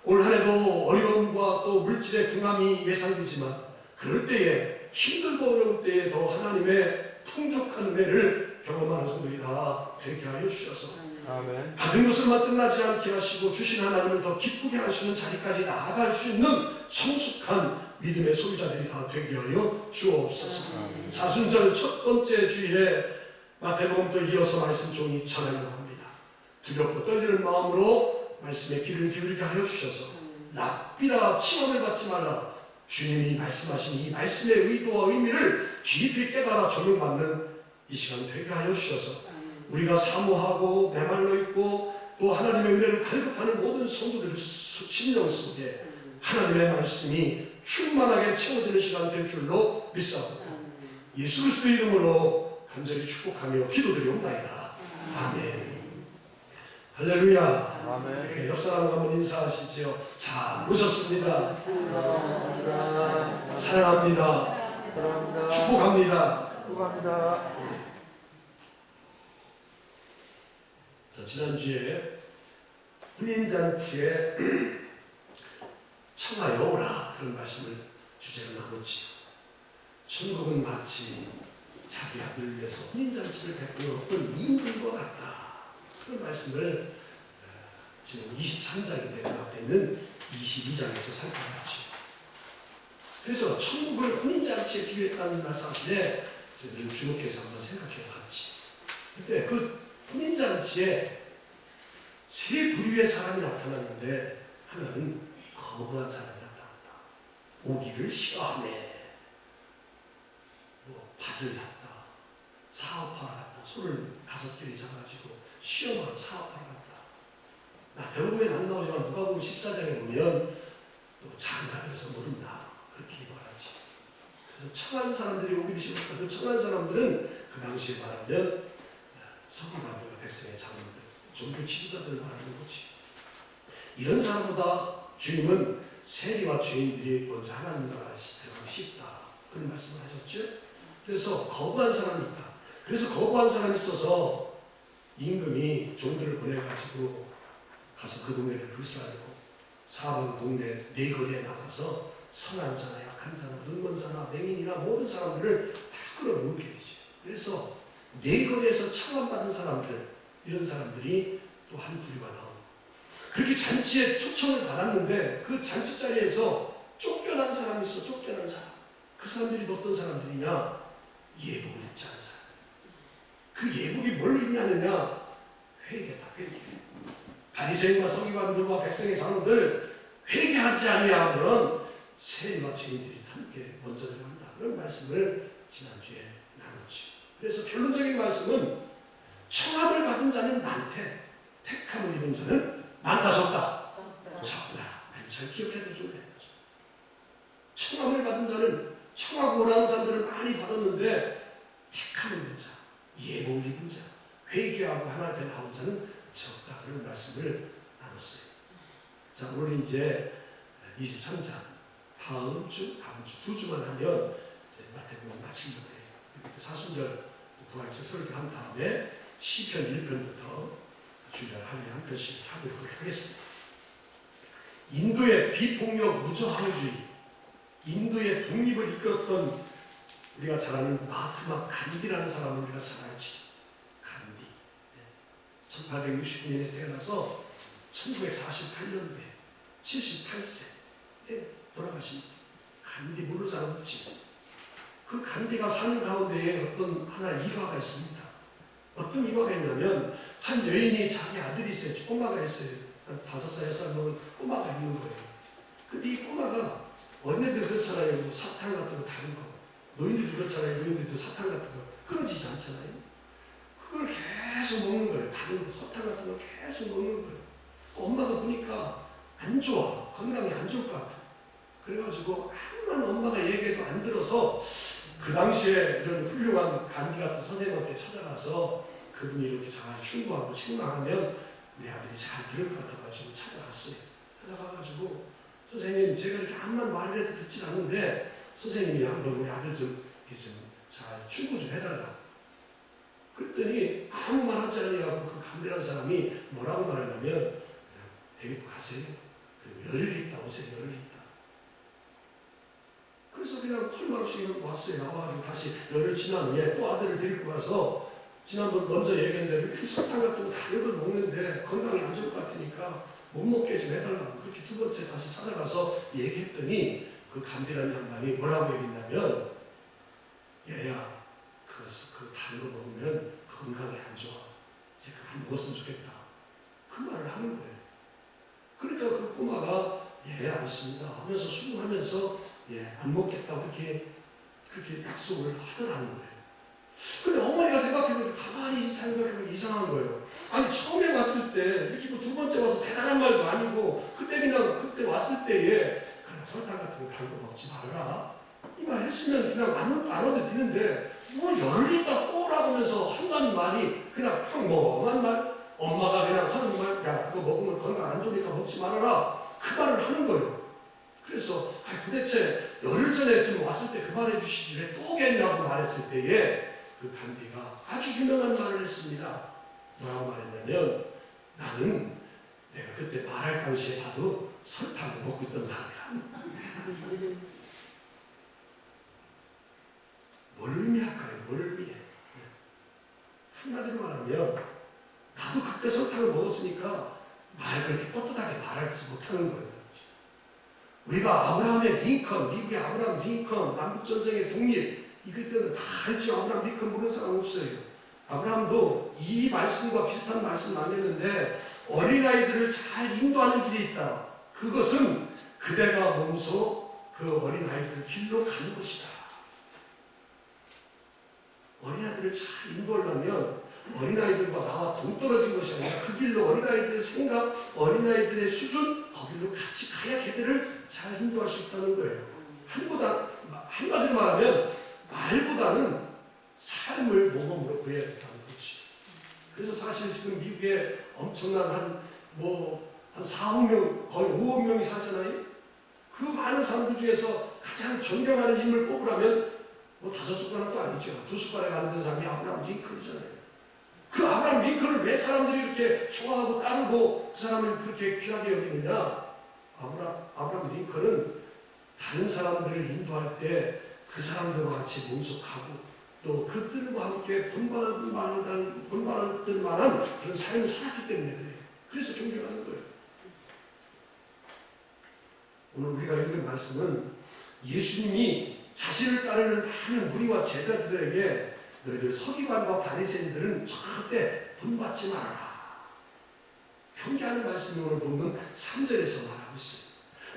[SPEAKER 1] 올 한해도 어려움과 또 물질의 궁함이 예상되지만 그럴 때에 힘들고 어려울 때에 더 하나님의 풍족한 은혜를 경험하는 성들이 다 되게 하여 주셔서 아멘. 받은 것을만 끝나지 않게 하시고 주신 하나님을 더 기쁘게 할 수 있는 자리까지 나아갈 수 있는 성숙한 믿음의 소유자들이 다 되게 하여 주옵소서. 아멘. 사순절 첫 번째 주일에 마태복음도 이어서 말씀 종이 전하려고 합니다. 두렵고 떨리는 마음으로 말씀에 귀를 기울이게 하여 주셔서 랍비라 치원을 받지 말라. 주님이 말씀하신 이 말씀의 의도와 의미를 깊이 깨달아 적용받는 이 시간 되게 하여 주셔서 우리가 사모하고 메말라 있고 또 하나님의 은혜를 갈급하는 모든 성도들의 심령 속에 하나님의 말씀이 충만하게 채워지는 시간 될 줄로 믿사옵니다. 예수 그리스도의 이름으로 간절히 축복하며 기도드리옵나이다. 아멘. 할렐루야.
[SPEAKER 4] 아멘.
[SPEAKER 1] 네, 옆 사람과 한번 인사하시죠. 잘 오셨습니다. 사랑합니다.
[SPEAKER 4] 사랑합니다.
[SPEAKER 1] 축복합니다.
[SPEAKER 4] 축복합니다.
[SPEAKER 1] 자, 지난주에 혼인잔치에 청하여 오라 그런 말씀을 주제로 나눴지요. 천국은 마치 자기 아들을 위해서 혼인잔치를 베푸는 어떤 임금과 같다. 그런 말씀을 지금 23장인데 그 앞에 있는 22장에서 살펴봤죠. 그래서 천국을 혼인잔치에 비유했다는 말씀에 저희들은 주목해서 한번 생각해 봤지. 근데 그 혼인잔치에 세 부류의 사람이 나타났는데 하나는 거부한 사람이 나타났다. 오기를 싫어하네. 밭을 샀다. 사업하러 갔다. 소를 5개를 잡아가지고 시험하러 사업하러 갔다. 나 대부분에 안 나오지만 누가복음 14장에 보면 또 장가에서 모른다. 그렇게 말하지. 그래서 청한 사람들이 오기를 싫었다. 그 청한 사람들은 그 당시에 말하면 서기관들과 백성의 장로들, 종교 지도자들을 말하는 거지. 이런 사람보다 주님은 세리와 죄인들이 먼저 하나님 나라에 들어가기 쉽다. 그런 말씀을 하셨죠. 그래서 거부한 사람이 있다. 그래서 거부한 사람이 있어서 임금이 종들을 보내가지고 가서 그 동네를 불사하고 사방 동네 네 거리에 나가서 선한 자나 약한 자나 눈먼 자나 맹인이나 모든 사람들을 다 끌어모으게 되죠. 그래서 네 거리에서 청함받은 사람들, 이런 사람들이 또 한 부류가 나오고, 그렇게 잔치에 초청을 받았는데 그 잔치 자리에서 쫓겨난 사람이 있어. 쫓겨난 사람. 그 사람들이 어떤 사람들이냐? 예복을 입지 않은 사람. 그 예복이 뭘로 입냐느냐? 회개다. 회개. 바리새인과 서기관들과 백성의 장로들 회개하지 아니하면 세리와 죄인들이 함께 먼저 들어간다. 그런 말씀을 지난주에 나눴죠. 그래서 결론적인 말씀은 청함을 받은 자는 많대. 택함을 입은 자는 많다 적다. 적다. 잘 기억해도 좋네. 청함을 받은 자는 청하고 오라는 사람들을 많이 받았는데 택함을 입은 자, 예복을 입은 자, 회개하고 하나님 앞에 나온 자는 적다. 그런 말씀을 나눴어요. 자, 오늘 이제 23장 다음 주 2주만 하면 마태복음 마치려고 해요. 사순절 부활절 설교한 다음에 시편 1편부터 주일날 하루에 한 편씩 하도록 하겠습니다. 인도의 비폭력 무저항주의, 인도의 독립을 이끌었던 우리가 잘 아는 마하트마 간디라는 사람을 우리가 잘 알지. 간디. 1869년에 태어나서 1948년도에 78세에 돌아가신 간디. 모르는 사람 없지. 그 간디가 사는 가운데에 어떤 하나 일화가 있습니다. 어떤 일화가 있냐면 한 여인이 자기 아들이 있어요. 꼬마가 있어요. 한 5살, 6살 먹은 꼬마가 있는 거예요. 근데 이 꼬마가 어린애들 그렇잖아요. 뭐 사탕 같은 거 다른 거. 노인들도 그렇잖아요. 노인들도 사탕 같은 거 끊어지지 않잖아요. 그걸 계속 먹는 거예요. 다른 거, 사탕 같은 걸 계속 먹는 거예요. 엄마가 보니까 안 좋아. 건강이 안 좋을 것 같아. 그래가지고 아무런 엄마가 얘기해도 안 들어서 그 당시에 이런 훌륭한 간디 같은 선생님한테 찾아가서 그분이 이렇게 잘 충고하고 책망하면 우리 아들이 잘 들을 것 같아가지고 찾아갔어요. 찾아가가지고 선생님, 제가 이렇게 암만 말을 해도 듣질 않는데 선생님이 한번 우리 아들 좀 잘 충고 좀 해달라고. 그랬더니 아무 말 하지 않냐고 그 간디라는 사람이 뭐라고 말하냐면 그냥 데리고 가세요. 그리고 열흘 있다 오세요. 열흘 있다. 그래서 그냥 할 말 없이 왔어요. 나와가지고 다시 열흘 지난 후에 또 아들을 데리고 가서 지난번 먼저 얘기한 대로 이렇게 설탕 같은 거 다른 걸 먹는데 건강이 안 좋을 것 같으니까 못 먹게 좀 해달라고. 그렇게 두 번째 다시 찾아가서 얘기했더니 그 간디라는 양반이 뭐라고 얘기했냐면, 얘야, 그 다른 거 먹으면 건강에 안 좋아. 제가 안 먹었으면 좋겠다. 그 말을 하는 거예요. 그러니까 그 꼬마가 예, 알았습니다 하면서 수긍하면서 예, 안 먹겠다고 그렇게 약속을 하더라는 거예요. 근데 어머니가 생각해보니까 가만히 생각해보니까 이상한 거예요. 아니 처음에 왔을 때 이렇게 뭐 두 번째 와서 대단한 말도 아니고 그때 왔을 때에 그냥 설탕 같은 거 단 거 먹지 말라 이 말 했으면 그냥 안 와도 되는데 뭐 열흘 있다 꼬라고 하면서 한다는 말이 그냥 평범한 말, 엄마가 그냥 하는 말, 야 그거 먹으면 건강 안 좋으니까 먹지 말아라, 그 말을 하는 거예요. 그래서 도대체 열흘 전에 지금 왔을 때 그 말 해주시지 왜 또 오겠냐고 말했을 때에 그 간디가 아주 유명한 말을 했습니다. 뭐라고 말했냐면, 나는 내가 그때 말할 당시에 봐도 설탕을 먹고 있던 사람이야. 뭘 의미할까요? 뭘 의미해? 한마디로 말하면 나도 그때 설탕을 먹었으니까 말 그렇게 떳떳하게 말하지 못하는 거예요. 우리가 아브라함의 링컨, 미국의 아브라함 링컨, 남북전쟁의 독립, 이것 때는 다 알죠. 아브라함 링컨 모르는 사람 없어요. 아브라함도 이 말씀과 비슷한 말씀을 남겼는데, 어린아이들을 잘 인도하는 길이 있다. 그것은 그대가 몸소 그 어린아이들 길로 가는 것이다. 어린아이들을 잘 인도하려면 어린아이들과 나와 동떨어진 것이 아니라 그 길로 어린아이들의 생각, 어린아이들의 수준, 거기로 같이 가야 걔들을 잘 인도할 수 있다는 거예요. 한마디로 말하면 말보다는 삶을 모범으로 구해야 된다는 거지. 그래서 사실 지금 미국에 엄청난 한 4억 명, 거의 5억 명이 살잖아요. 그 많은 사람들 중에서 가장 존경하는 인물 뽑으라면 5숟가락도 아니죠. 2숟가락 안 되는 사람이 아브라함 링컨이잖아요. 그 아브라함 링컨을 왜 사람들이 이렇게 좋아하고 따르고 그 사람을 그렇게 귀하게 여기느냐? 아브라함 링컨은 다른 사람들을 인도할 때 그 사람들과 같이 몸속하고 또 그들과 함께 본받을 만한 그런 삶을 살았기 때문에 그래요. 그래서 존경하는 거예요. 오늘 우리가 읽은 말씀은 예수님이 자신을 따르는 많은 무리와 제자들에게 너희들 서기관과 바리새인들은 절대 본받지 말아라. 경계하는 말씀이 오늘 보면 3절에서 말하고 있어요.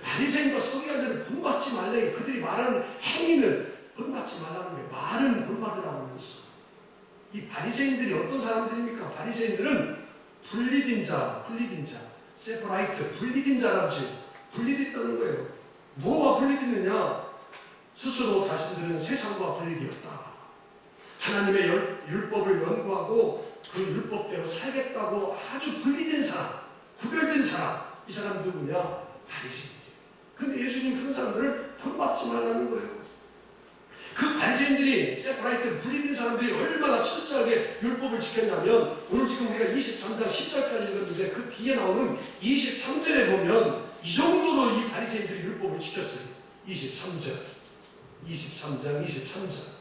[SPEAKER 1] 바리새인과 서기관들은 본받지 말래. 그들이 말하는 행위는 본받지 말라는 거예요. 말은 본받으라고 하면서. 이 바리새인들이 어떤 사람들입니까? 바리새인들은 분리된 자, 세퍼라이트, 분리된 자라지. 분리됐다는 거예요. 뭐가 분리됐느냐? 스스로 자신들은 세상과 분리되었다. 하나님의 율법을 연구하고 그 율법대로 살겠다고 아주 분리된 사람, 구별된 사람, 이 사람 누구냐? 바리새인들. 근데 예수님 그런 사람들을 본받지 말라는 거예요. 그 바리새인들이, 세퍼라이트, 분리된 사람들이 얼마나 철저하게 율법을 지켰냐면, 오늘 지금 우리가 23장 10절까지 읽었는데 그 뒤에 나오는 23절에 보면 이 정도로 이 바리새인들이 율법을 지켰어요. 23장 23절.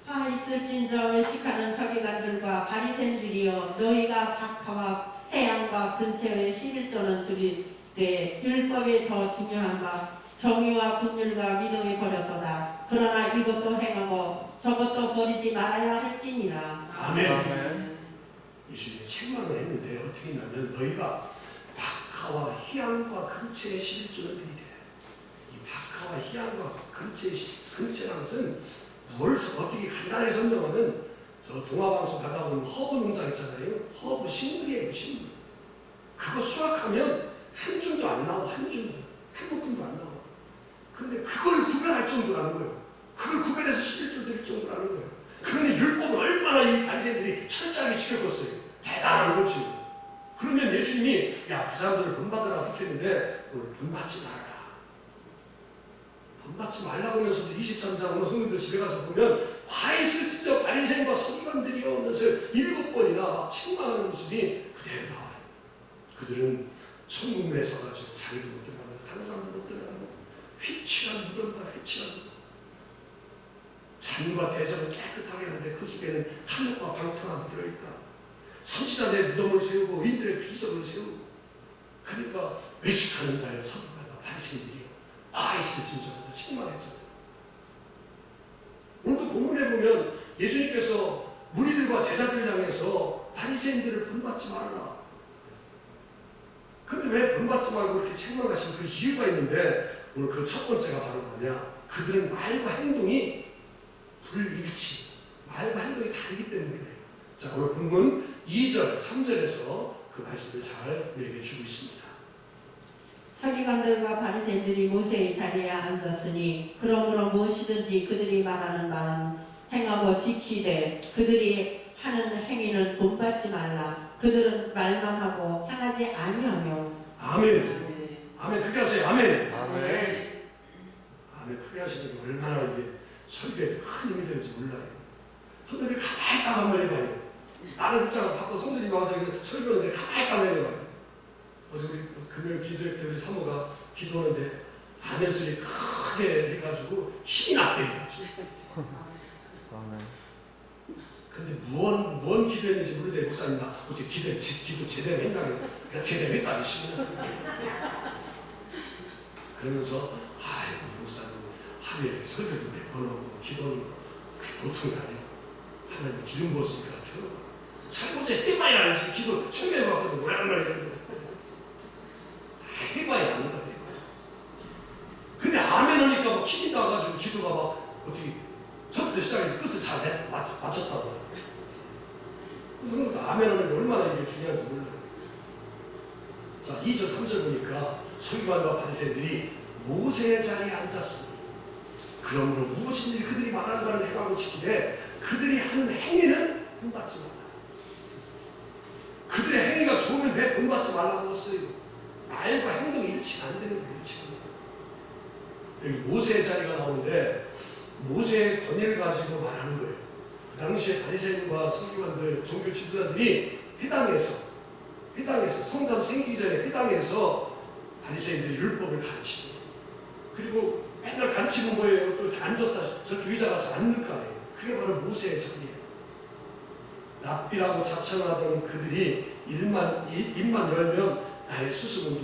[SPEAKER 3] 화 있을진저 의식하는 서기관들과 바리새인들이여, 너희가 박하와 태양과 근처에 11조는 들이되 율법이 더 중요한 바 정의와 긍휼과 믿음이 버렸도다. 그러나 이것도 행하고 저것도 버리지 말아야 할지니라.
[SPEAKER 1] 아멘. 예수님이 책망을 했는데 어떻게 했냐면, 너희가 박하와 희양과 근처에 11조는 들이래. 이 박하와 희양과 근처라는 것은 뭘 어떻게 간단히 설명하면, 저 동화방송 가다 보면 허브 농장 있잖아요. 허브 식물이에요, 식물. 그거 수확하면 한 줌도 안 나오고 한 묶음도 안 나와. 근데 그걸 구별할 정도라는 거예요. 그걸 구별해서 11조 드릴 정도라는 거예요. 그런데 율법을 얼마나 이 바리새인들이 철저하게 지켰겠어요. 대단한 거지. 그러면 예수님이 그 사람들을 본받으라고 이렇게 했는데 오늘 본받지 말라. 본받지 말라고 하면서도 23장 오늘 성도들 집에 가서 보면 화 있을진저 바리새인과 서기관들이여 하면서 7번이나 막 책망하는 모습이 그대로 나와요. 그들은 천국문에 서가지고 자기도 못 들어가고 다른 사람도 못 들어가고 휘칠한 무덤과 휘칠한 무덤, 잔과 대접을 깨끗하게 하는데 그 속에는 탐욕과 방탕함이 들어있다. 선지자들의 무덤을 세우고 의인들의 비석을 세우고, 그러니까 외식하는 자여 서기관과 바리새인들이여 화 있을진저라서 책망했잖아요. 오늘도 본문에 보면 예수님께서 무리들과 제자들을 향해서 바리새인들을 본받지 말아라. 근데 왜 본받지 말고 이렇게 책망하신 그 이유가 있는데, 오늘 그 첫 번째가 바로 뭐냐? 그들은 말과 행동이 불일치, 말과 행동이 다르기 때문에 그래요. 자, 오늘 본문 2절, 3절에서 그 그 말씀을 잘 우리에게 주고 있습니다.
[SPEAKER 3] 서기관들과 바리새인들이 모세의 자리에 앉았으니 그러므로 무엇이든지 그들이 말하는 바는 행하고 지키되 그들이 하는 행위는 본받지 말라. 그들은 말만 하고 행하지 아니하며.
[SPEAKER 1] 아멘. 아멘. 크게 하세요. 아멘.
[SPEAKER 4] 아멘.
[SPEAKER 1] 아멘. 크게 하시는 게 얼마나 이게 설교에 큰 힘이 되는지 몰라요. 성도님이 가만히 딱 한번 해봐요. 다른 입장을 바꿔 성도님이 와서 설교하는데 가만히 딱 해봐요. 어제 우리 금요일 기도회 때 우리 사모가 기도하는데 아멘 소리 크게 해가지고 힘이 났대.
[SPEAKER 4] 아멘.
[SPEAKER 1] 근데 무언 기도했는지 모르는데 목사님 나 어떻게 기도 제대로 했다고 그냥 제대로 했다 하시면 그러면서 아이고 목사님 하루에 설교도 몇 번 하고 기도하는 거 그게 보통이 아니고 하나님 기름 부었으니까 필요해. 잘못해 해봐야 알지. 기도 처음 해봤거든. 오랜만에 했거든. 해봐야 안다. 해봐야. 근데 아멘 하니까 막 힘이 나가지고 기도가 막 어떻게 처음부터 시작해서 끝을 잘 맞췄다고. 그래서 아멘 하는 게 얼마나 이게 중요한지 몰라요. 자, 2절 3절 보니까 서기관과 바리새인들이 모세의 자리에 앉았습니다. 그러므로 무엇인지 그들이 말하는 바를 행하고 지키되 그들이 하는 행위는 본받지 말라. 그들의 행위가 좋으면 왜 본받지 말라고 했어요? 말과 행동이 일치가 안 되는 거예요. 일치가. 여기 모세의 자리가 나오는데 모세의 권위를 가지고 말하는 거예요. 그 당시에 바리새인과 서기관들, 종교 지도자들이 회당에서 성전 생기기 전에 회당에서 바리새인들이 율법을 가르치고 그리고 맨날 가르치는 거예요. 또 이렇게 앉았다 저렇게 의자 가서 앉는 거 아니에요. 그게 바로 모세의 자리예요. 랍비라고 자청하던 그들이 입만 열면 나의 스승은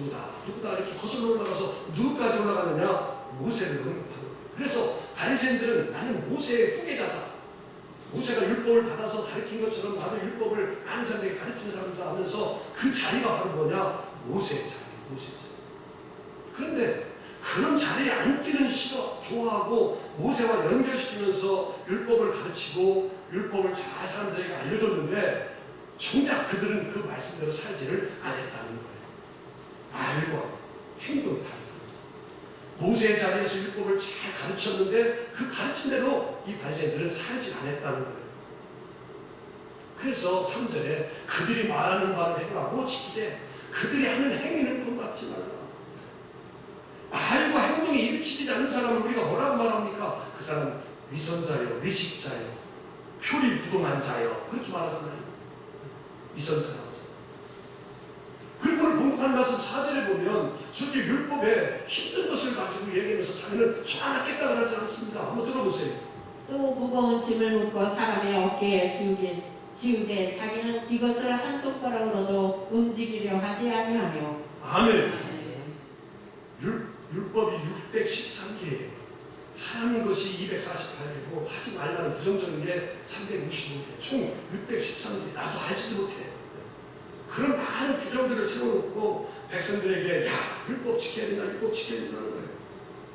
[SPEAKER 1] 누구다 이렇게 거슬러 올라가서 누구까지 올라가느냐? 모세를 언급하는 거예요. 그래서 바리새인들은 나는 모세의 후계자다. 모세가 율법을 받아서 가르친 것처럼 나도 율법을 아는 사람에게 가르치는 사람이다 하면서 그 자리가 바로 뭐냐? 모세의 자리, 모세의 자리. 그런데 그런 자리에 앉기는 싫어, 좋아하고 모세와 연결시키면서 율법을 가르치고 율법을 잘 사람들에게 알려줬는데 정작 그들은 그 말씀대로 살지를 안 했다는 거예요. 말과 행동이 다르다. 모세의 자리에서 율법을 잘 가르쳤는데 그 가르친 대로 이 바리새인들은 살지 않았다는 거예요. 그래서 3절에 그들이 말하는 바를 행하고 지키되 그들이 하는 행위는 본받지 말라. 말과 행동이 일치되지 않는 사람을 우리가 뭐라고 말합니까? 그 사람 위선자요, 미식자요, 표리부동한 자요. 그렇게 말하잖아요. 위선자라고. 그리고 오늘 본문하는 말씀 4절에 보면 저렇게 율법에 힘든 것을 가지고 얘기하면서 자기는 손 하나 깼다 그러지 않습니다. 한번 들어보세요.
[SPEAKER 3] 또 무거운 짐을 묶어 사람의 어깨에 지우되 자기는 이것을 한 손가락으로도 움직이려 하지 아니하며.
[SPEAKER 1] 아멘. 율법이 613개예요. 하라는 것이 248개고 하지 말라는 부정적인 게 355개. 총 613개. 나도 알지도 못해. 그런 많은 규정들을 세워놓고 백성들에게 야 율법 지켜야 된다, 율법 지켜야 된다는 거예요.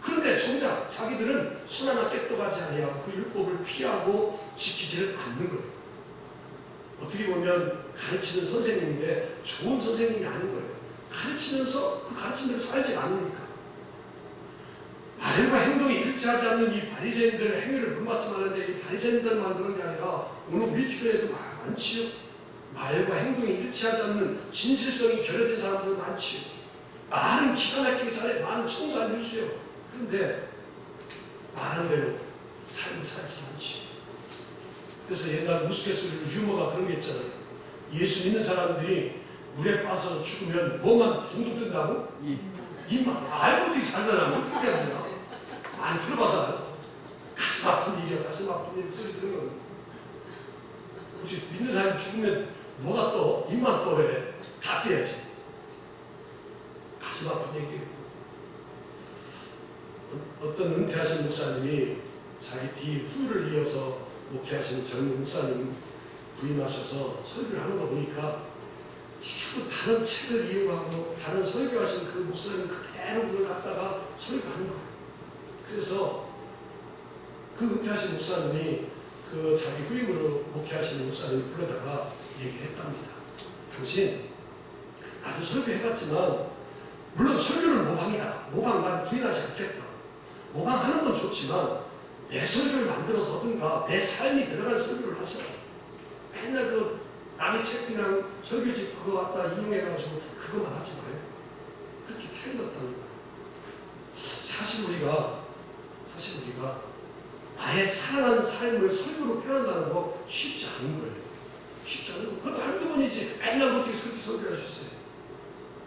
[SPEAKER 1] 그런데 정작 자기들은 손 하나 깨끗하지 아니하고 그 율법을 피하고 지키지를 않는 거예요. 어떻게 보면 가르치는 선생님인데 좋은 선생님이 아닌 거예요. 가르치면서 그 가르친 대로 살지 않으니까. 말과 행동이 일치하지 않는 이 바리새인들의 행위를 본받지 말라는데 이 바리새인들만 그런 게 아니라 오늘 우리 주변에도 많지요. 말과 행동이 일치하지 않는 진실성이 결여된 사람들 많지요. 말은 기가 막히게 잘해. 말은 청산 유수요. 그런데 말한 대로 삶을 살지 않지. 그래서 옛날 우스갯소리로 유머가 그런 게 있잖아요. 예수 믿는 사람들이 물에 빠서 죽으면 뭐만 동동 뜬다고? 입만. 알고 어떻게 잘 살아. 어떻게 해야 되나? 많이 들어봐서 알아. 가슴 아픈 일이야. 가슴 아픈 일 소리 들으면. 혹시 믿는 사람이 죽으면 뭐가 떠? 입만 떠 왜? 다 떼야지. 가슴 아픈 얘기예요. 어떤 은퇴하신 목사님이 자기 뒤 후를 이어서 목회하시는 젊은 목사님 부임하셔서 설교를 하는 거 보니까 자꾸 다른 책을 이용하고 다른 설교하신 그 목사님 그대로 그걸 갖다가 설교하는 거예요. 그래서 그 은퇴하신 목사님이 그 자기 후임으로 목회하시는 목사님을 불러다가 얘기를 했답니다. 당신 나도 설교해봤지만 물론 설교는 모방이다. 모방 난 부인하지 않겠다. 모방하는 건 좋지만 내 설교를 만들어서 어딘가 내 삶이 들어간 설교를 하세요. 맨날 그 남의 책 그냥 설교집 그거 갖다 인용해가지고 그거만 하지 마요. 그렇게 틀렸다는 거예요. 사실 우리가 나의 살아난 삶을 설교로 표현하는 거 쉽지 않은 거예요. 쉽지 않은 거. 그것도 한두 번이지 맨날 어떻게 설교할 수 있어요.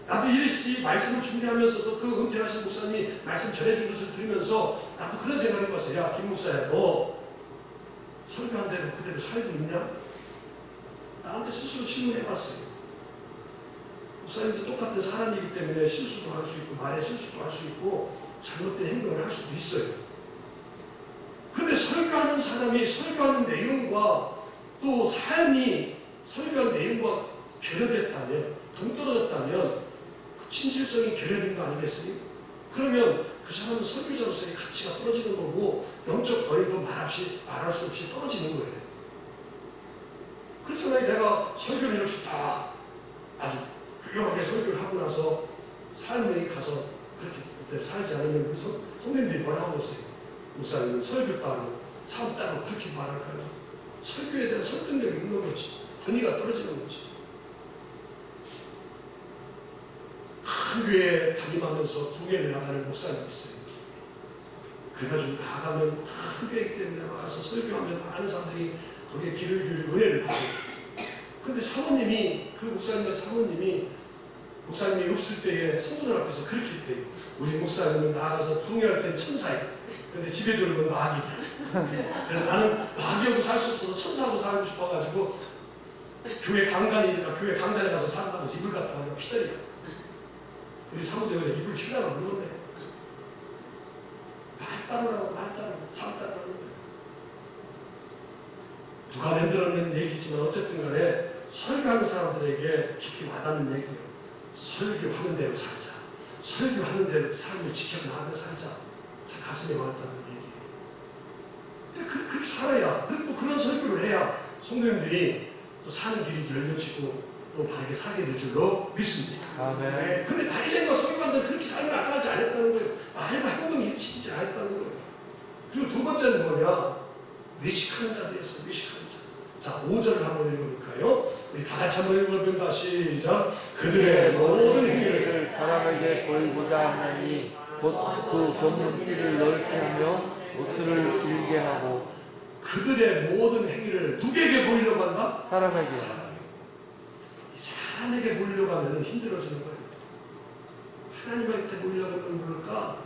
[SPEAKER 1] 나도 이 말씀을 준비하면서도 그 은퇴하신 목사님이 말씀 전해준 것을 들으면서 나도 그런 생각을 해봤어요. 야, 김 목사야, 너 설교한 대로 그대로 살고 있냐? 나한테 스스로 질문해봤어요. 목사님도 똑같은 사람이기 때문에 실수도 할 수 있고 말에 실수도 할 수 있고 잘못된 행동을 할 수도 있어요. 근데 설교하는 사람이 설교하는 내용과 또 삶이 설교한 내용과 결여됐다면, 동떨어졌다면 그 진실성이 결여된 거 아니겠어요? 그러면 그 사람은 설교자로서의 가치가 떨어지는 거고 영적 권위도 말할 수 없이 떨어지는 거예요. 그렇잖아요. 내가 설교를 이렇게 딱 아주 훌륭하게 설교를 하고 나서 삶에 가서 그렇게 살지 않으면 그래서 성도님들이 뭐라고 하겠어요? 목사님은 설교 따로 삶 따로 그렇게 말할까요? 설교에 대한 설득력이 있는 거지. 권위가 떨어지는 거지. 큰 교회 다ним하면서 국외를 나가는 목사님이 있어요. 그래가지고 나가면 큰 교회이기 때문에 나가서 설교하면 많은 사람들이 거기에 귀를 기울이고 은혜를 받아요. 근데 사모님이, 그 목사님과 사모님이 목사님이 없을 때에 성도들 앞에서 그렇게 했대요. 우리 목사님은 나가서 통역할 땐 천사야. 근데 집에 들어오면 마귀야. 그래서 나는 마귀하고 살 수 없어서 천사하고 살고 싶어가지고 교회 강단이니까 교회 강단에 가서 산다고 입을 갖다 하니까 피들이야. 우리 사모님이 입을 휘라고 불렀네. 말 따르라고 삶 따르라고. 누가 만들어낸 얘기지만 어쨌든 간에 설교하는 사람들에게 깊이 와닿는 얘기예요. 설교하는 대로 살자. 설교하는 대로 삶을 지켜나가며 살자. 가슴에 와닿는 얘기예요. 근데 그렇게 살아야, 그리고 그런 설교를 해야 성도님들이 또 사는 길이 열려지고 또 바르게 살게 될 줄로 믿습니다.
[SPEAKER 4] 아멘.
[SPEAKER 1] 근데 바리새인과 서기관들은 그렇게 삶을 악사하지 않았다는 거예요. 말과 행동이 일치하지 않았다는 거예요. 그리고 두 번째는 뭐냐? 외식하는 자들이었어요. 외식하는 자. 자, 5절을 한번 읽어볼까요? 우리 다 같이 한번 읽어볼까? 시작. 그들의 모든 행위를
[SPEAKER 4] 사람에게 보이고자 하나니 곧 그 걷는 띠를 넓게 하며 옷을 길게 하고.
[SPEAKER 1] 그들의 모든 행위를 누구에게 보이려고 한다?
[SPEAKER 4] 사람에게.
[SPEAKER 1] 이 사람에게 보이려고 하면 힘들어지는 거예요. 하나님한테 보이려고 하면 모를까?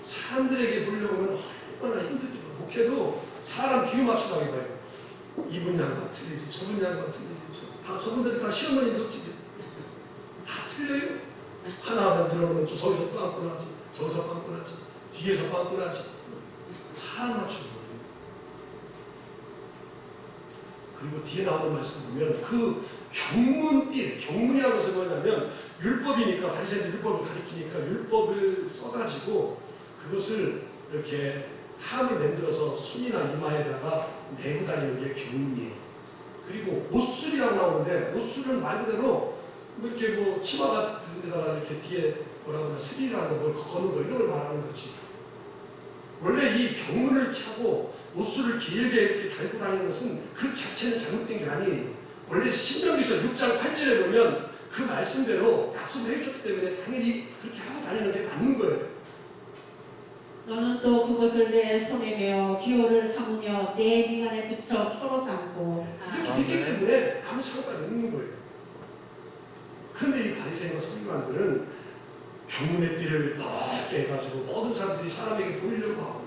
[SPEAKER 1] 사람들에게 보이려고 하면 얼마나 힘들죠. 목회도 사람 비유 맞추다고 봐요. 이분 양반 틀리지, 저분 양반 틀리지, 저분들이 다 시어머니도 틀리지. 다 틀려요. 하나 만들어놓으면 또 저기서 빵꾸 나지, 저기서 빵꾸 나지, 뒤에서 빵꾸 나지. 사람 맞추는 거예요. 그리고 뒤에 나오는 말씀 보면 그 경문띠, 경문이라고 해서 뭐냐면 율법이니까 바리새인들 율법을 가리키니까 율법을 써가지고 그것을 이렇게 함을 만들어서 손이나 이마에다가 내고 다니는 게 경문이에요. 그리고 옷술이라고 나오는데 옷술은 말 그대로 뭐 이렇게 뭐 치마 같은 데다가 이렇게 뒤에 뭐라고 하나 스리라는 걸 거는 거 이런 걸 말하는 거지. 원래 이 경문을 차고 옷술을 길게 이렇게 달고 다니는 것은 그 자체는 잘못된 게 아니에요. 원래 신명기서 6장 8절에 보면 그 말씀대로 약속을 해줬기 때문에 당연히 그렇게 하고 다니는 게 맞는 거예요.
[SPEAKER 3] 너는 또 그것을 내 손에 메어 기호를 삼으며 내 미간에 붙여 표로 삼고.
[SPEAKER 1] 이렇게 됐기 때문에 아무 상관이 없는 거예요. 그런데 이 바리새인과 서기관들은 경문의 띠를 넓게 해가지고 모든 사람들이 사람에게 보이려고 하고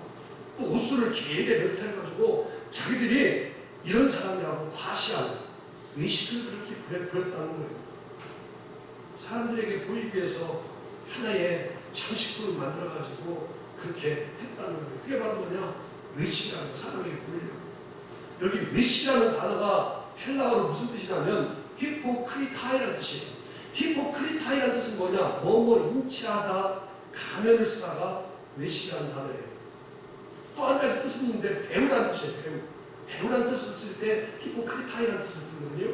[SPEAKER 1] 또 옷술을 길게 넓혀가지고 자기들이 이런 사람이라고 과시하는 의식을 그렇게 보였다는 거예요. 사람들에게 보이기 위해서 하나의 장식품을 만들어가지고 그렇게 했다는 거예요. 그게 바로 뭐냐? 외식이라는 사람에게 보이려고. 여기 외식이라는 단어가 헬라어로 무슨 뜻이냐면 히포크리타이라는 뜻이에요. 히포크리타이라는 뜻은 뭐냐? 뭐뭐 인치하다, 가면을 쓰다가 외식이라는 단어예요. 또 한 가지 뜻은 있는데 배우라는 뜻이에요. 배우라는 뜻을 쓸 때 히포크리타이라는 뜻을 쓰거든요.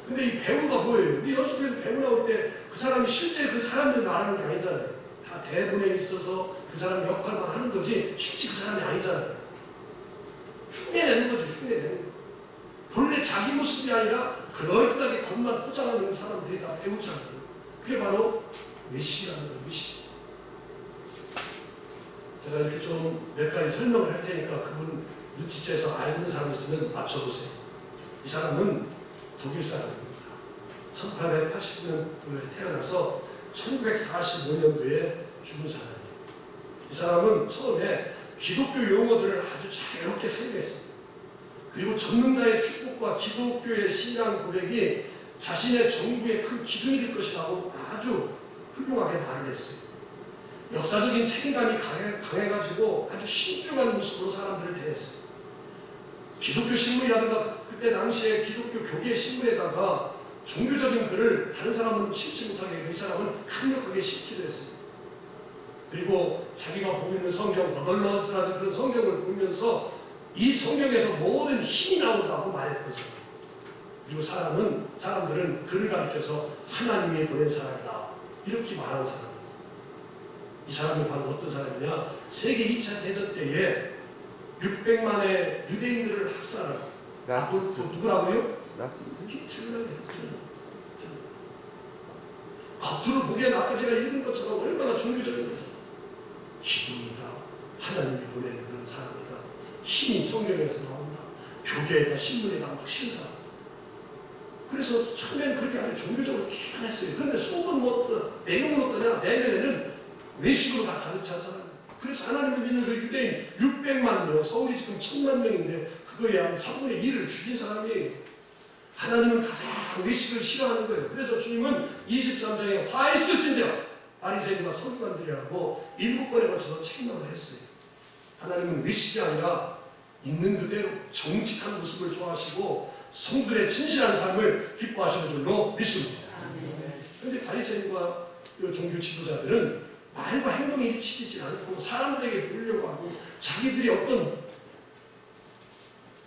[SPEAKER 1] 근데 이 배우가 뭐예요? 우리 연습에서 배우 나올 때 그 사람이 실제 그 사람들 말하는 게 아니잖아요. 다 대본에 있어서 그 사람 역할만 하는 거지 실제 그 사람이 아니잖아요. 흉내내는 거죠. 흉내내는 거. 본래 자기 모습이 아니라 그럴듯하게 겉만 포장하는 사람들이 다 배우잖아요. 그게 바로 외식이라는 거예요. 외식. 제가 이렇게 좀 몇 가지 설명을 할 테니까 그분 눈치채서 알는 사람 있으면 맞춰보세요. 이 사람은 독일 사람입니다. 1880년도에 태어나서 1945년도에 죽은 사람이에요. 이 사람은 처음에 기독교 용어들을 아주 자유롭게 사용했어요. 그리고 전능자의 축복과 기독교의 신앙 고백이 자신의 정부의 큰 기둥이 될 것이라고 아주 훌륭하게 말을 했어요. 역사적인 책임감이 강해가지고 아주 신중한 모습으로 사람들을 대했어요. 기독교 신문이라든가 그때 당시에 기독교 교계 신문에다가 종교적인 글을 다른 사람은 심지 못하게 이 사람은 강력하게 심기도 했어요. 그리고 자기가 보고 있는 성경, 너덜너덜한 그런 성경을 보면서 이 성경에서 모든 힘이 나온다고 말했던 사람. 그리고 사람들은 그를 가리켜서 하나님이 보낸 사람이다. 이렇게 말한 사람. 이 사람이 바로 어떤 사람이냐? 세계 2차 대전 때에 600만의 유대인들을 학살하고 누구라고요? 히틀러예요. 겉으로 보기에 아까 제가 읽은 것처럼 얼마나 종교적인 기둥이다. 하나님이 보낸 그런 사람이다. 힘이 성경에서 나온다. 교계에다 신문에다 막 신사. 그래서 처음에는 그렇게 아주 종교적으로 기만했어요. 그런데 속은 뭐 내용은 어떠냐? 내면에는 외식으로 다 가득 찬 사람. 그래서 하나님을 믿는 그 유대인 600만 명, 서울이 지금 1000만 명인데 그거에 한 3분의 1을 죽인 사람이 하나님은 가장 외식을 싫어하는 거예요. 그래서 주님은 23장에 화했을진저 바리새인과 서기관들이라고 7번에 걸쳐서 책망을 했어요. 하나님은 외식이 아니라 있는 그대로 정직한 모습을 좋아하시고 성들의 진실한 삶을 기뻐하시는 줄로 믿습니다. 그런데 바리새인과 종교 지도자들은 말과 행동이 일치되지 않고 사람들에게 보이려고 하고 자기들이 어떤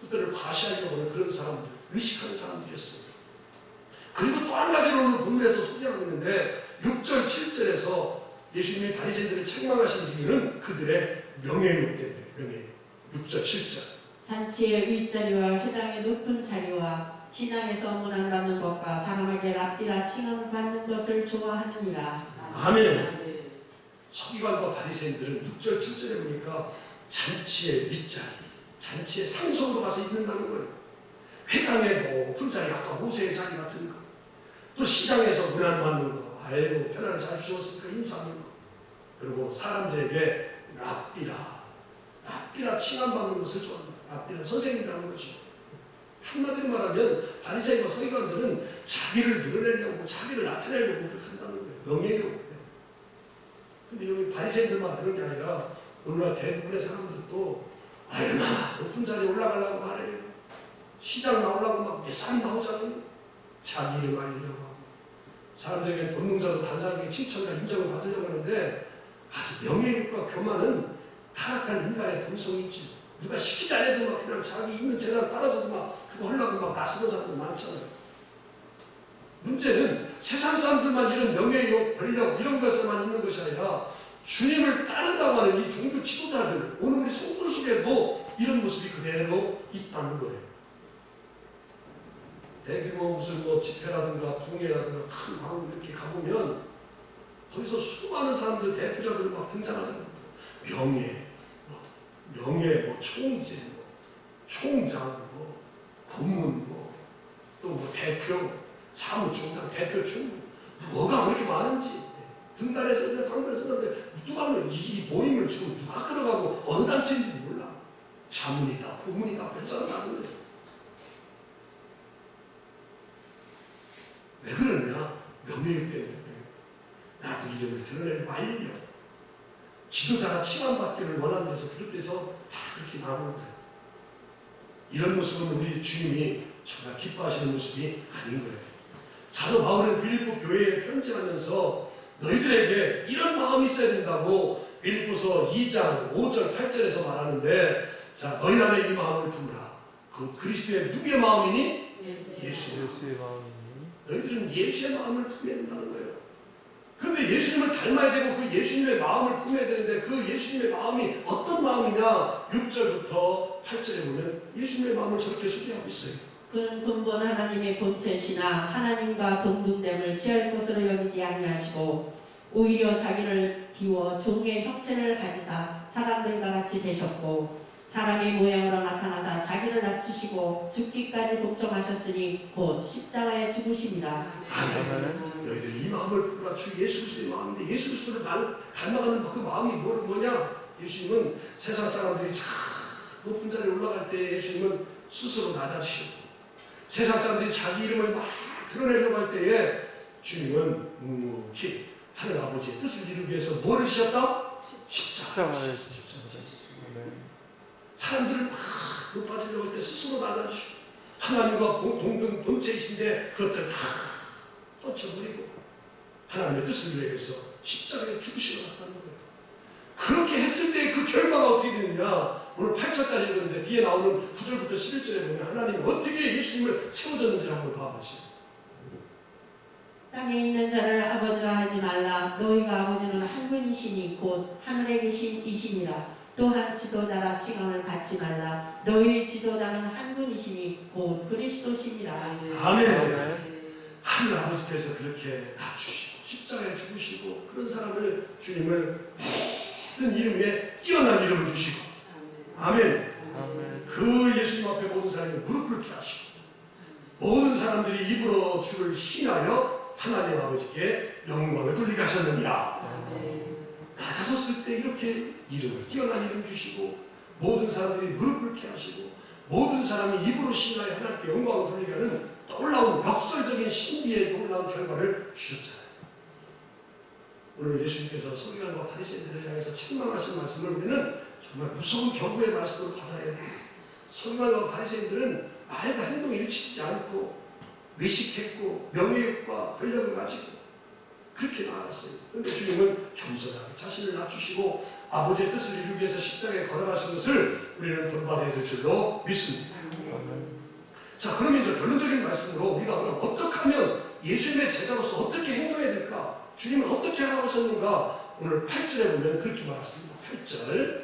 [SPEAKER 1] 것들을 과시하려고 하는 그런 사람들, 의식하는 사람들이었습니다. 그리고 또 한 가지로는 본문에서 소개하고 있는데 6절, 7절에서 예수님이 바리새인들을 책망하신 이유는 그들의 명예욕 때문에 명예욕. 6절, 7절.
[SPEAKER 3] 잔치의 윗자리와 회당의 높은 자리와 시장에서 문안받는 것과 사람에게 랍비라 칭함받는 것을 좋아하느니라.
[SPEAKER 1] 아멘. 서기관과 바리새인들은 6절, 7절에 보니까 잔치의 윗자리, 잔치의 상속으로 가서 있는다는 거예요. 회당의 높은 자리, 아까 모세의 자리 같은 거, 또 시장에서 문안받는 거, 아이고 편안히 잘 주셨으니까 인사하는 거, 그리고 사람들에게 랍비라 칭함받는 것을 좋아한다. 랍비라 선생님이라는 거죠. 한마디로 말하면 바리새인과 서기관들은 자기를 드러내려고, 자기를 나타내려고 그렇게 한다는 거예요. 명예욕. 근데 여기 바리새인들만 그런 게 아니라 오늘날 대부분의 사람들도 얼마나 높은 자리에 올라가려고 말해요. 시장 나오려고 막 몇 사람 나오잖아요. 자기 이름 알리려고 하고 사람들에게 본능적으로 다른 사람에게 칭찬과 인정을 받으려고 하는데 아주 명예욕과 교만은 타락한 인간의 본성이지. 누가 시키지 않아도 막 그냥 자기 있는 재산 따라서도 막 그거 하려고 막 나서는 사람들 많잖아요. 문제는 세상 사람들만 이런 명예욕, 권력 이런 것에만 있는 것이 아니라 주님을 따른다고 하는 이 종교 지도자들, 오늘 우리 성도 속에도 이런 모습이 그대로 있다는 거예요. 대규모 무슨 뭐 집회라든가 부흥회라든가 큰 광고 이렇게 가보면 거기서 수많은 사람들, 대표자들 막 등장하잖아요. 명예, 뭐 총재, 뭐 총장, 뭐 고문, 또 뭐 대표, 사무총장, 대표 총무, 뭐가 그렇게 많은지 등단에 썼는데 방문에 썼는데 누가 이 모임을 지금 누가 끌어가고 어느 단체인지 몰라. 자문이다, 고문이다, 별사람 나는데 왜 그러냐? 명예욕 때문에. 나도 이름을 드러내려고 알리려. 지도자가 칭함받기를 원하는 데서 비롯해서 다 그렇게 나오는 거예요. 이런 모습은 우리 주님이 정말 기뻐하시는 모습이 아닌 거예요. 사도 바울은 빌립보 교회에 편지하면서 너희들에게 이런 마음이 있어야 된다고 빌립보서 2장 5절 8절에서 말하는데, 자, 너희 안에 이 마음을 품으라. 그 그리스도의 누구의 마음이니? 예수의 마음. 너희들은 예수의 마음을 품어야 된다는 거예요. 그런데 예수님을 닮아야 되고 그 예수님의 마음을 품어야 되는데 그 예수님의 마음이 어떤 마음이냐 6절부터 8절에 보면 예수님의 마음을 저렇게 소개하고 있어요.
[SPEAKER 3] 그는 근본 하나님의 본체시나 하나님과 동등됨을 취할 것으로 여기지 아니하시고 오히려 자기를 비워 종의 형체를 가지사 사람들과 같이 되셨고 사람의 모양으로 나타나사 자기를 낮추시고 죽기까지 복종하셨으니 곧 십자가에 죽으심이라.
[SPEAKER 1] 아멘. 너희들이 이 마음을 품으라. 주 예수 그리스도의 마음인데 예수 그리스도를 닮아가는 그 마음이 뭐냐? 예수님은 세상 사람들이 참 높은 자리에 올라갈 때 예수님은 스스로 낮아지셨고 세상 사람들이 자기 이름을 막 드러내려고 할 때에 주님은 묵묵히 하늘 아버지의 뜻을 이루기 위해서 뭐를 지셨다? 십자가. 사람들을 막 높아지려고 할 때 스스로 낮아지시고 하나님과 동등 본체이신데 그것들 다 떨쳐버리고 하나님의 뜻을 위해서 십자가에 죽으시러 갔다는 거예요. 그렇게 했을 때 그 결과가 어떻게 되느냐? 오늘 8절까지 읽었는데 뒤에 나오는 9절부터 11절에 보면 하나님이 어떻게 예수님을 세워졌는지를 한번 봐보시죠.
[SPEAKER 3] 땅에 있는 자를 아버지라 하지 말라. 너희가 아버지는 한 분이시니 곧 하늘에 계신 이시니라. 또한 지도자라 칭함을 받지 말라. 너희의 지도자는 한 분이시니 곧 그리스도시니라.
[SPEAKER 1] 아멘. 하늘 아버지께서 그렇게 낮추시고 십자가에 죽으시고 그런 사람을 주님을 모든 이름 위에 뛰어난 이름을 주시고 아멘. 그 예수님 앞에 모든 사람이 무릎 꿇게 하시고 모든 사람들이 입으로 주를 신하여 하나님 아버지께 영광을 돌리게 하셨느니라. 낮아졌을 때 이렇게 이름을 뛰어난 이름 주시고 모든 사람들이 무릎 꿇게 하시고 모든 사람이 입으로 신하여 하나님께 영광을 돌리게 하는 놀라운 역설적인 신비의 놀라운 결과를 주셨잖아요. 오늘 예수님께서 서기관과 바리새인들을 향해서 책망하신 말씀을 우리는 정말 무서운 경고의 말씀으로 받아야 돼요. 서기관과 바리새인들은 말과 행동이 일치지 않고 외식했고 명예욕과 권력을 가지고 그렇게 나갔어요. 그런데 주님은 겸손하게 자신을 낮추시고 아버지의 뜻을 이루기 위해서 십자가에 걸어가신 것을 우리는 본받아야 될 줄로 믿습니다. 자, 그러면 이제 결론적인 말씀으로 우리가 그럼 어떻게 하면 예수님의 제자로서 어떻게 행동해야 될까? 주님은 어떻게 하라고 하셨는가? 오늘 8절에 보면 그렇게 말했습니다. 8절.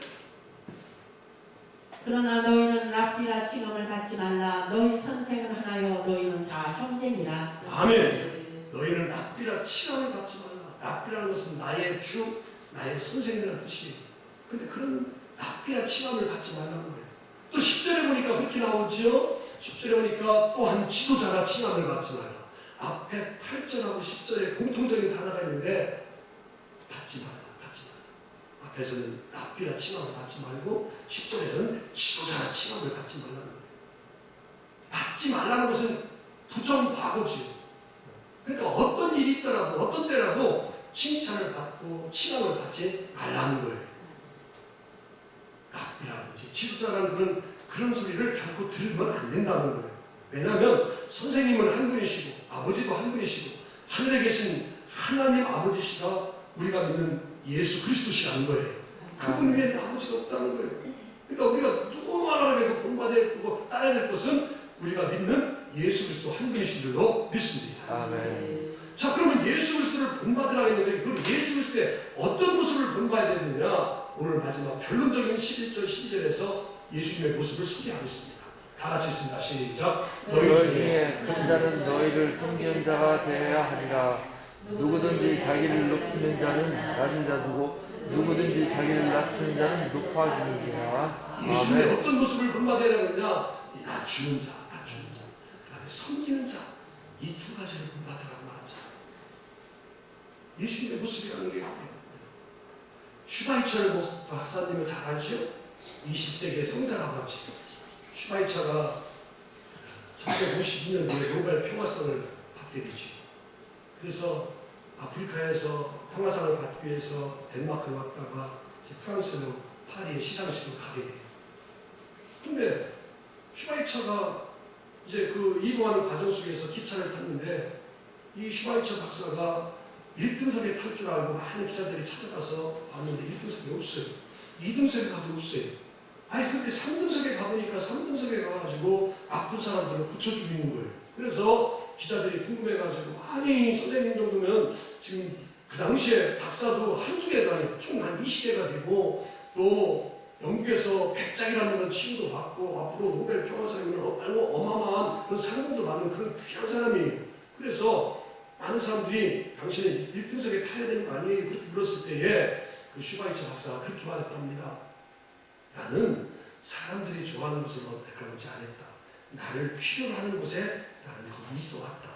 [SPEAKER 3] 그러나 너희는 랍비라 칭함을 받지 말라. 너희 선생은 하나요 너희는 다 형제니라.
[SPEAKER 1] 아멘. 너희는 랍비라 칭함을 받지 말라. 랍비라는 것은 나의 주, 나의 선생이라는 뜻이에요. 근데 그런 랍비라 칭함을 받지 말라는 거예요. 또 10절에 보니까 그렇게 나오지요. 10절에 보니까 또한 지도자라 칭함을 받지 말라. 앞에 8절하고 10절에 공통적인 단어가 있는데 받지 말라. 앞에서는 랍비라 칭함을 받지 말고 10절에서는 지도자라 칭함을 받지 말라는 거예요. 받지 말라는 것은 부정 과거지요. 그러니까 어떤 일이 있더라도 어떤 때라도 칭찬을 받고 칭함을 받지 말라는 거예요. 랍비라든지 지도자라는 그런 소리를 결코 들으면 안 된다는 거예요. 왜냐하면 선생님은 한 분이시고 아버지도 한 분이시고 하늘에 계신 하나님 아버지시가 우리가 믿는 예수 그리스도시라는 거예요. 그분 외에는 아버지가 없다는 거예요. 그러니까 우리가 누구만 해도 본받아야 되고 따라야 될 것은 우리가 믿는 예수 그리스도 한 분이신 줄로 믿습니다.
[SPEAKER 4] 아멘.
[SPEAKER 1] 자, 그러면 예수 그리스도를 본받으라 했는데 그럼 예수 그리스도의 어떤 모습을 본받아야 되느냐? 오늘 마지막 결론적인 11절 12절에서 예수님의 모습을 소개하겠습니다. 다 같이 있습니다. 시작.
[SPEAKER 4] 너희 중에 큰 자는 너희를 섬기는 자가 되어야 하리라. 누구든지 자기를 높이는 자는 낮은 자두고 누구든지 자기를 낮추는 자는 높아지느니라.
[SPEAKER 1] 예수님의
[SPEAKER 4] 아멘.
[SPEAKER 1] 어떤 모습을 본받아야 하느냐? 낮추는 자, 그 다음에 섬기는 자, 이 두 가지를 본받으라고 말하자. 예수님의 모습이라는 게 뭐예요? 슈바이처를 박사님을 잘 알죠? 20세기의 성자라고 하죠. 슈바이처가 1952년도에 노벨 평화상을 받게 되죠. 그래서 아프리카에서 평화상을 받기 위해서 덴마크를 왔다가 프랑스로 파리의 시상식으로 가게 돼요. 근데 슈바이처가 이제 그 이동하는 과정 속에서 기차를 탔는데 이 슈바이처 박사가 1등석에 탈 줄 알고 많은 기자들이 찾아가서 봤는데 1등석이 없어요. 2등석에 가도 없어요. 아니 근데 3등석에 가보니까 3등석에 가가지고 아픈 사람들을 고쳐 죽이는 거예요. 그래서 기자들이 궁금해가지고 아니 선생님 정도면 지금 그 당시에 박사도 한두 개가 아니고 총 한 20개가 되고 또 영국에서 백작이라는 건 칭호도 받고 앞으로 노벨 평화상이면 어마어마한 그런 상금도 받는 그런 귀한 사람이에요. 그래서 많은 사람들이 당신은 1등석에 타야 되는 거 아니에요? 그렇게 물었을 때에 그 슈바이처 박사가 그렇게 말했답니다. 나는 사람들이 좋아하는 곳을 가보지 않았다. 나를 필요로 하는 곳에 나는 거기 있어 왔다.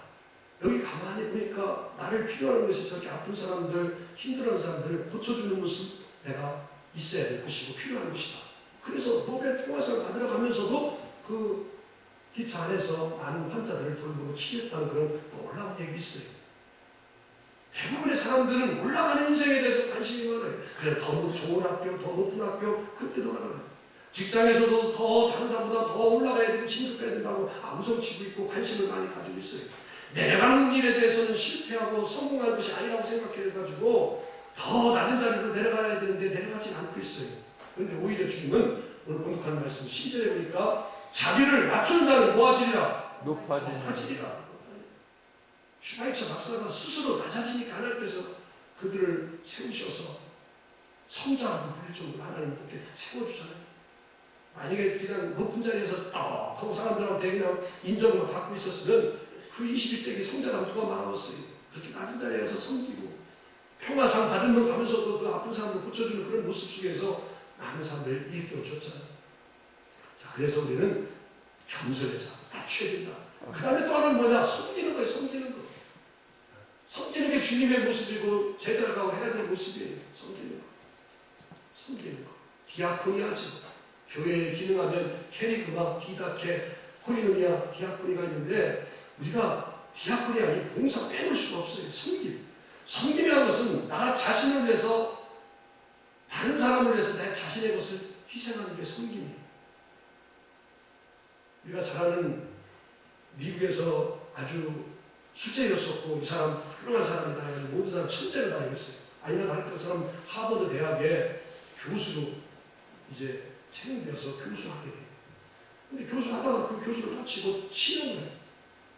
[SPEAKER 1] 여기 가만히 보니까 나를 필요로 하는 것이 저렇게 아픈 사람들, 힘들어하는 사람들을 고쳐주는 모습 내가 있어야 될 것이고 필요한 것이다. 그래서 노벨 평화상 받으러 가면서도 그 기차 안에서 많은 환자들을 돌보고 치료했다는 그런 놀라운 얘기 있어요. 대부분의 사람들은 올라가는 인생에 대해서 관심이 많아요. 그래, 더 좋은 학교, 더 높은 학교, 그때 돌아가요. 직장에서도 더 다른 사람보다 더 올라가야 되고 진급해야 된다고 우성치고 있고 관심을 많이 가지고 있어요. 내려가는 일에 대해서는 실패하고 성공한 것이 아니라고 생각해가지고 더 낮은 자리로 내려가야 되는데 내려가지 않고 있어요. 그런데 오히려 주님은 오늘 본독하는 말씀 10절에 보니까 자기를 낮추는 자는 뭐하지리라? 높아지리라. 슈바이처 박사가 스스로 낮아지니까 하나님께서 그들을 세우셔서 성자라고 부를 정도로 하나님 그렇게 세워주잖아요. 만약에 그냥 높은 자리에서 떡하고 사람들한테 그냥 인정을 받고 있었으면 그 21세기 성자라고 누가 말하겠어요. 그렇게 낮은 자리에서 섬기고 평화상 받은 분 가면서도 그 아픈 사람을 고쳐주는 그런 모습 속에서 많은 사람들을 일깨워줬잖아요. 자, 그래서 우리는 겸손해자, 낮춰야 된다. 그 다음에 또 하나는 뭐냐? 섬기는 거예요, 섬기는 거. 섬기는 게 주님의 모습이고 제자가 해야 될 모습이에요. 섬기는 거. 섬기는 거. 디아코니아죠. 교회에 기능하면 캐리그마, 디다케, 코리노니아, 디아코니가 있는데 우리가 디아코니아 이 봉사 빼놓을 수가 없어요. 섬김. 섬김이라는 것은 나 자신을 위해서 다른 사람을 위해서 내 자신의 것을 희생하는 게 섬김이에요. 우리가 잘 아는 미국에서 아주 수재였었고 이 사람 훌륭한 사람이다. 모든 사람 천재를 다 이겼어요. 아니나 다를까 그 사람 하버드 대학의 교수로 이제 채용되어서 교수하게 돼요. 근데 교수하다가 그 교수를 다치고 치는 거예요.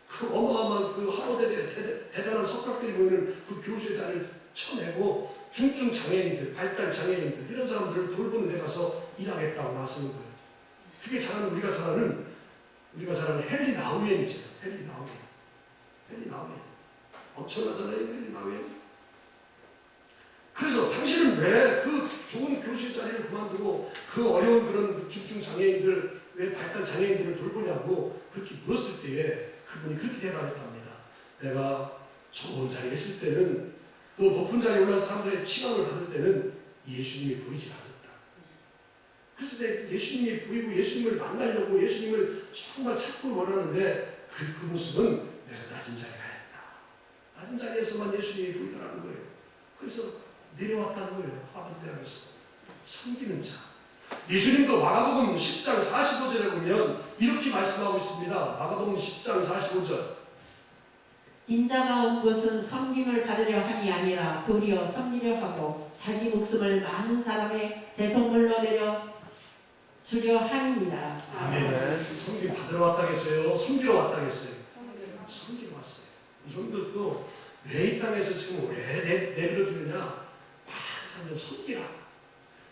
[SPEAKER 1] 그 어마어마한 그 하버드에 대단한 석학들이 모이는 그 교수의 자리를 쳐내고 중증 장애인들, 발달 장애인들 이런 사람들을 돌보는 데 가서 일하겠다고 나서는 거예요. 그게 우리가 잘 아는 헨리 나우엔이죠. 헨리 나우엔. 엄청나잖아요, 헨리 나우엔. 그래서 당신은 왜 그 좋은 교수의 자리를 그만두고 그 어려운 그런 중증 장애인들, 왜 발달 장애인들을 돌보냐고 그렇게 물었을 때에 그분이 그렇게 대답했답니다. 내가 좋은 자리에 있을 때는 또 높은 자리에 올라서 사람들의 치광을 받을 때는 예수님이 보이지 않았다. 그래서 내가 예수님이 보이고 예수님을 만나려고 예수님을 정말 찾고 원하는데 그 모습은 내가 낮은 자리에 가야겠다. 낮은 자리에서만 예수님이 보이더라는 거예요. 그래서 내려왔다는 거예요. 하버드 대학에서. 섬기는 자. 예수님도 마가복음 10장 45절에 보면 이렇게 말씀하고 있습니다. 마가복음 10장 45절.
[SPEAKER 3] 인자가 온 것은 섬김을 받으려 함이 아니라 도리어 섬기려 하고 자기 목숨을 많은 사람의 대성물로 내려 주려 함이니라.
[SPEAKER 1] 아멘. 섬김 받으러 왔다겠어요? 섬기러 왔다겠어요? 섬기러 왔어요. 이 사람들도 왜 이 땅에서 지금 왜 내버려두느냐? 많은 사람들 섬기라.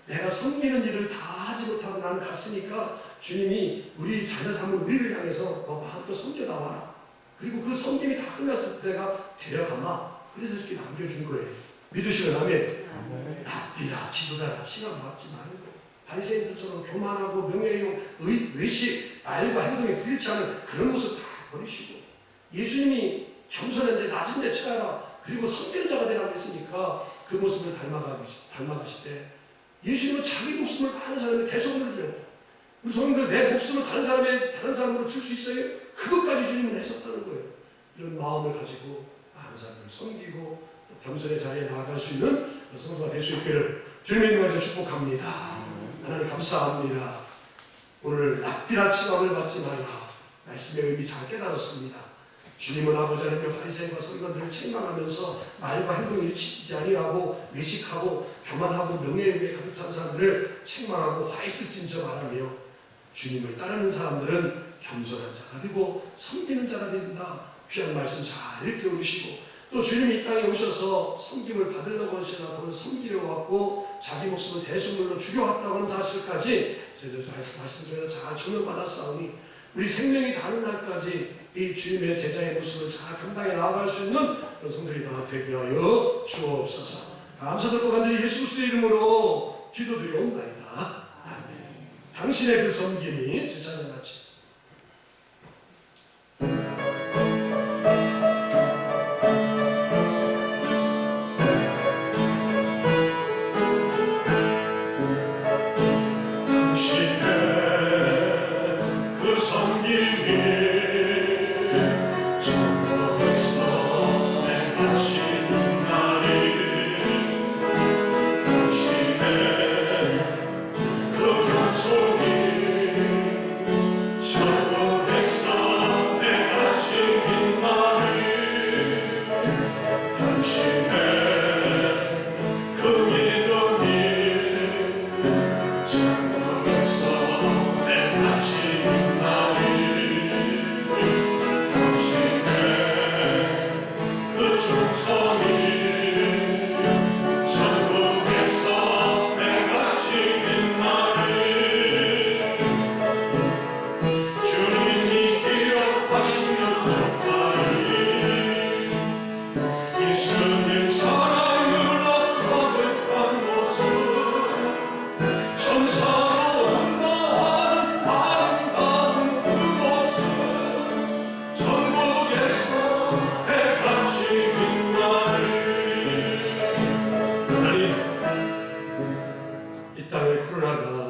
[SPEAKER 1] 내가 섬기는 일을 다 하지 못하고 난 갔으니까 주님이 우리 자녀 삼은 우리를 향해서 너 마음껏 섬겨나와라. 그리고 그 섬김이 다 끝났을 때 내가 데려가마. 그래서 이렇게 남겨준 거예요. 믿으시면 아멘. 납비라 지도자라 시간 맞지 말고 바리새인들처럼 교만하고 명예욕, 외식, 말과 행동에 일치 않은 그런 모습 다 버리시고 예수님이 겸손한데 낮은 데 치라라. 그리고 섬기는 자가 되라고 했으니까 그 모습을 닮아가실 때 예수님은 자기 목숨을 다른 사람에게 대속을 주려. 우리 성도들 내 목숨을 다른 사람으로 줄 수 있어요? 그것까지 주님은 하셨다는 거예요. 이런 마음을 가지고 많은 사람들을 섬기고 겸손의 자리에 나아갈 수 있는 성도가 될 수 있기를 주님의 이름으로 축복합니다. 하나님 감사합니다. 오늘 납비라 치광을 받지 말라. 말씀의 의미 잘 깨달았습니다. 주님은 아버지 하나님의 바리새인과 서기관들을 책망하면서 말과 행동이 일치하지 아니하고 외식하고 교만하고 명예욕에 가득 찬 사람들을 책망하고 화 있을진저 말하며 주님을 따르는 사람들은 겸손한 자가 되고 섬기는 자가 된다. 귀한 말씀 잘 일깨워주시고 또 주님이 이 땅에 오셔서 섬김을 받으려고 하시나 그걸 섬기려고 왔고 자기 목숨을 대속물로 죽여왔다고 하는 사실까지 저희들 말씀드려 잘 조명받았사오니 우리 생명이 닿는 날까지 이 주님의 제자의 모습을 잘 감당해 나아갈 수 있는 그런 성들이 다 되게 하여 주옵소서. 감사드리고 간절히 예수 그리스도의 이름으로 기도드리옵나이다. 아멘. 당신의 그 섬김이 주찬양같이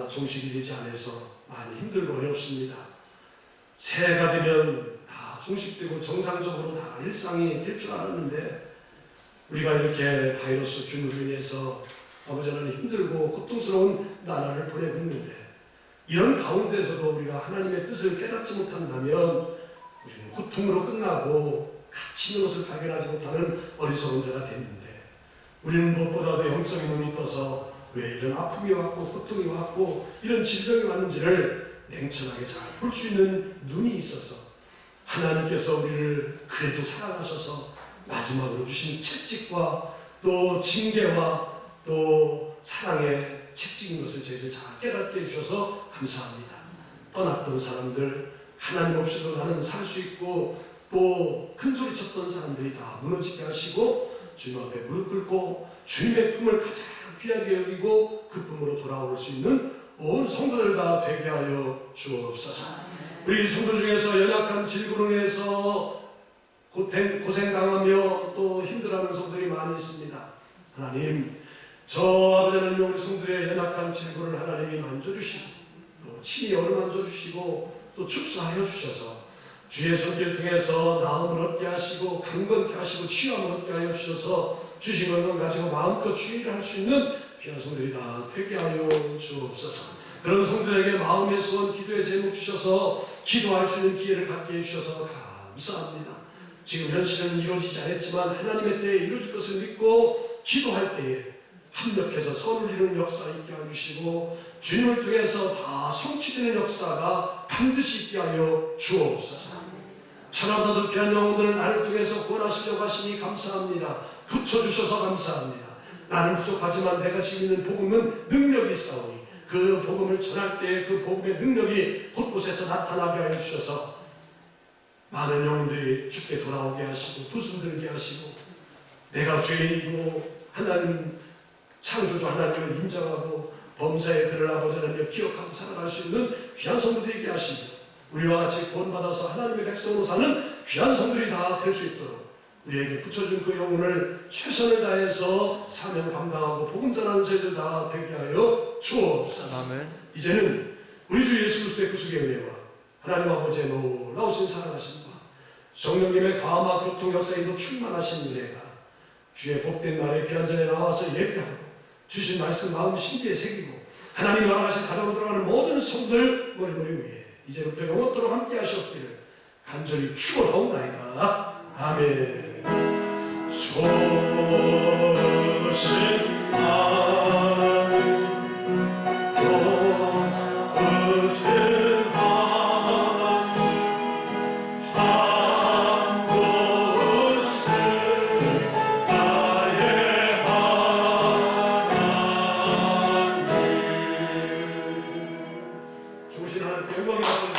[SPEAKER 1] 종식이 되지 않아서 많이 힘들고 어렵습니다. 새해가 되면 다 종식되고 정상적으로 다 일상이 될 줄 알았는데 우리가 이렇게 바이러스 균으로 인해서 아버지 하나님 힘들고 고통스러운 나날을 보내고 있는데 이런 가운데서도 우리가 하나님의 뜻을 깨닫지 못한다면 우리는 고통으로 끝나고 가치 있는 것을 발견하지 못하는 어리석은 자가 됐는데 우리는 무엇보다도 영적인 눈이 떠서 왜 이런 아픔이 왔고 고통이 왔고 이런 질병이 왔는지를 냉철하게 잘 볼 수 있는 눈이 있어서 하나님께서 우리를 그래도 사랑하셔서 마지막으로 주신 채찍과 또 징계와 또 사랑의 채찍인 것을 저희들 잘 깨닫게 해주셔서 감사합니다. 떠났던 사람들 하나님 없이도 나는 살 수 있고 또 큰소리 쳤던 사람들이 다 무너지게 하시고 주님 앞에 무릎 꿇고 주님의 품을 가장 귀하게 여기고 그 품으로 돌아올 수 있는 온 성도들 다 되게 하여 주옵소서. 우리 성도 중에서 연약한 질병으로 인해서 고생당하며 또 힘들어하는 성도들이 많이 있습니다. 하나님, 저 아버지 하나님 우리 성도들의 연약한 질병을 하나님이 만져주시고 또 친히 어루만져주시고 또 축사하여 주셔서 주의 손길을 통해서 나음을 얻게 하시고 강건케 하시고 치유함을 얻게 하여 주셔서 주신 것만 가지고 마음껏 주의를 할 수 있는 귀한 성들이 다 되게 하여 주옵소서. 그런 성들에게 마음의 소원, 기도의 제목 주셔서 기도할 수 있는 기회를 갖게 해주셔서 감사합니다. 지금 현실은 이루어지지 않았지만 하나님의 때에 이루어질 것을 믿고 기도할 때에 합력해서 선을 이루는 역사 있게 해주시고 주님을 통해서 다 성취되는 역사가 반드시 있게 하여 주옵소서. 천하보다도 귀한 영혼들을 나를 통해서 구원하시려고 하시니 감사합니다. 붙여주셔서 감사합니다. 나는 부족하지만 내가 지금 있는 복음은 능력이 있사오니 그 복음을 전할 때 그 복음의 능력이 곳곳에서 나타나게 하여 주셔서 많은 영혼들이 주께 돌아오게 하시고 부순 들게 하시고 내가 죄인이고 하나님 창조주 하나님을 인정하고 범사의 그를 아버지 하나님을 기억하고 살아갈 수 있는 귀한 성도들이 하시고 우리와 같이 구원받아서 하나님의 백성으로 사는 귀한 성도들이 다 될 수 있도록 우리에게 붙여준 그 영혼을 최선을 다해서 사명 감당하고 복음 전하는 저희들 다 되게 하여 주옵소서.
[SPEAKER 4] 아멘.
[SPEAKER 1] 이제는 우리 주 예수 그리스도의 구속의 은혜와 하나님 아버지의 놀라우신 사랑하심과 성령님의 감화 교통 역사에도 충만하신 은혜가 주의 복된 날에 귀한 전에 나와서 예배하고 주신 말씀 마음 심기에 새기고 하나님 허락하신 가정으로 들어가는 모든 성들 머리머리 위에 이제부터 영원토록 함께 하시옵기를 간절히 축원하옵나이다. 아멘. 조신 하나님 조신 하나님 참고 영광이 나서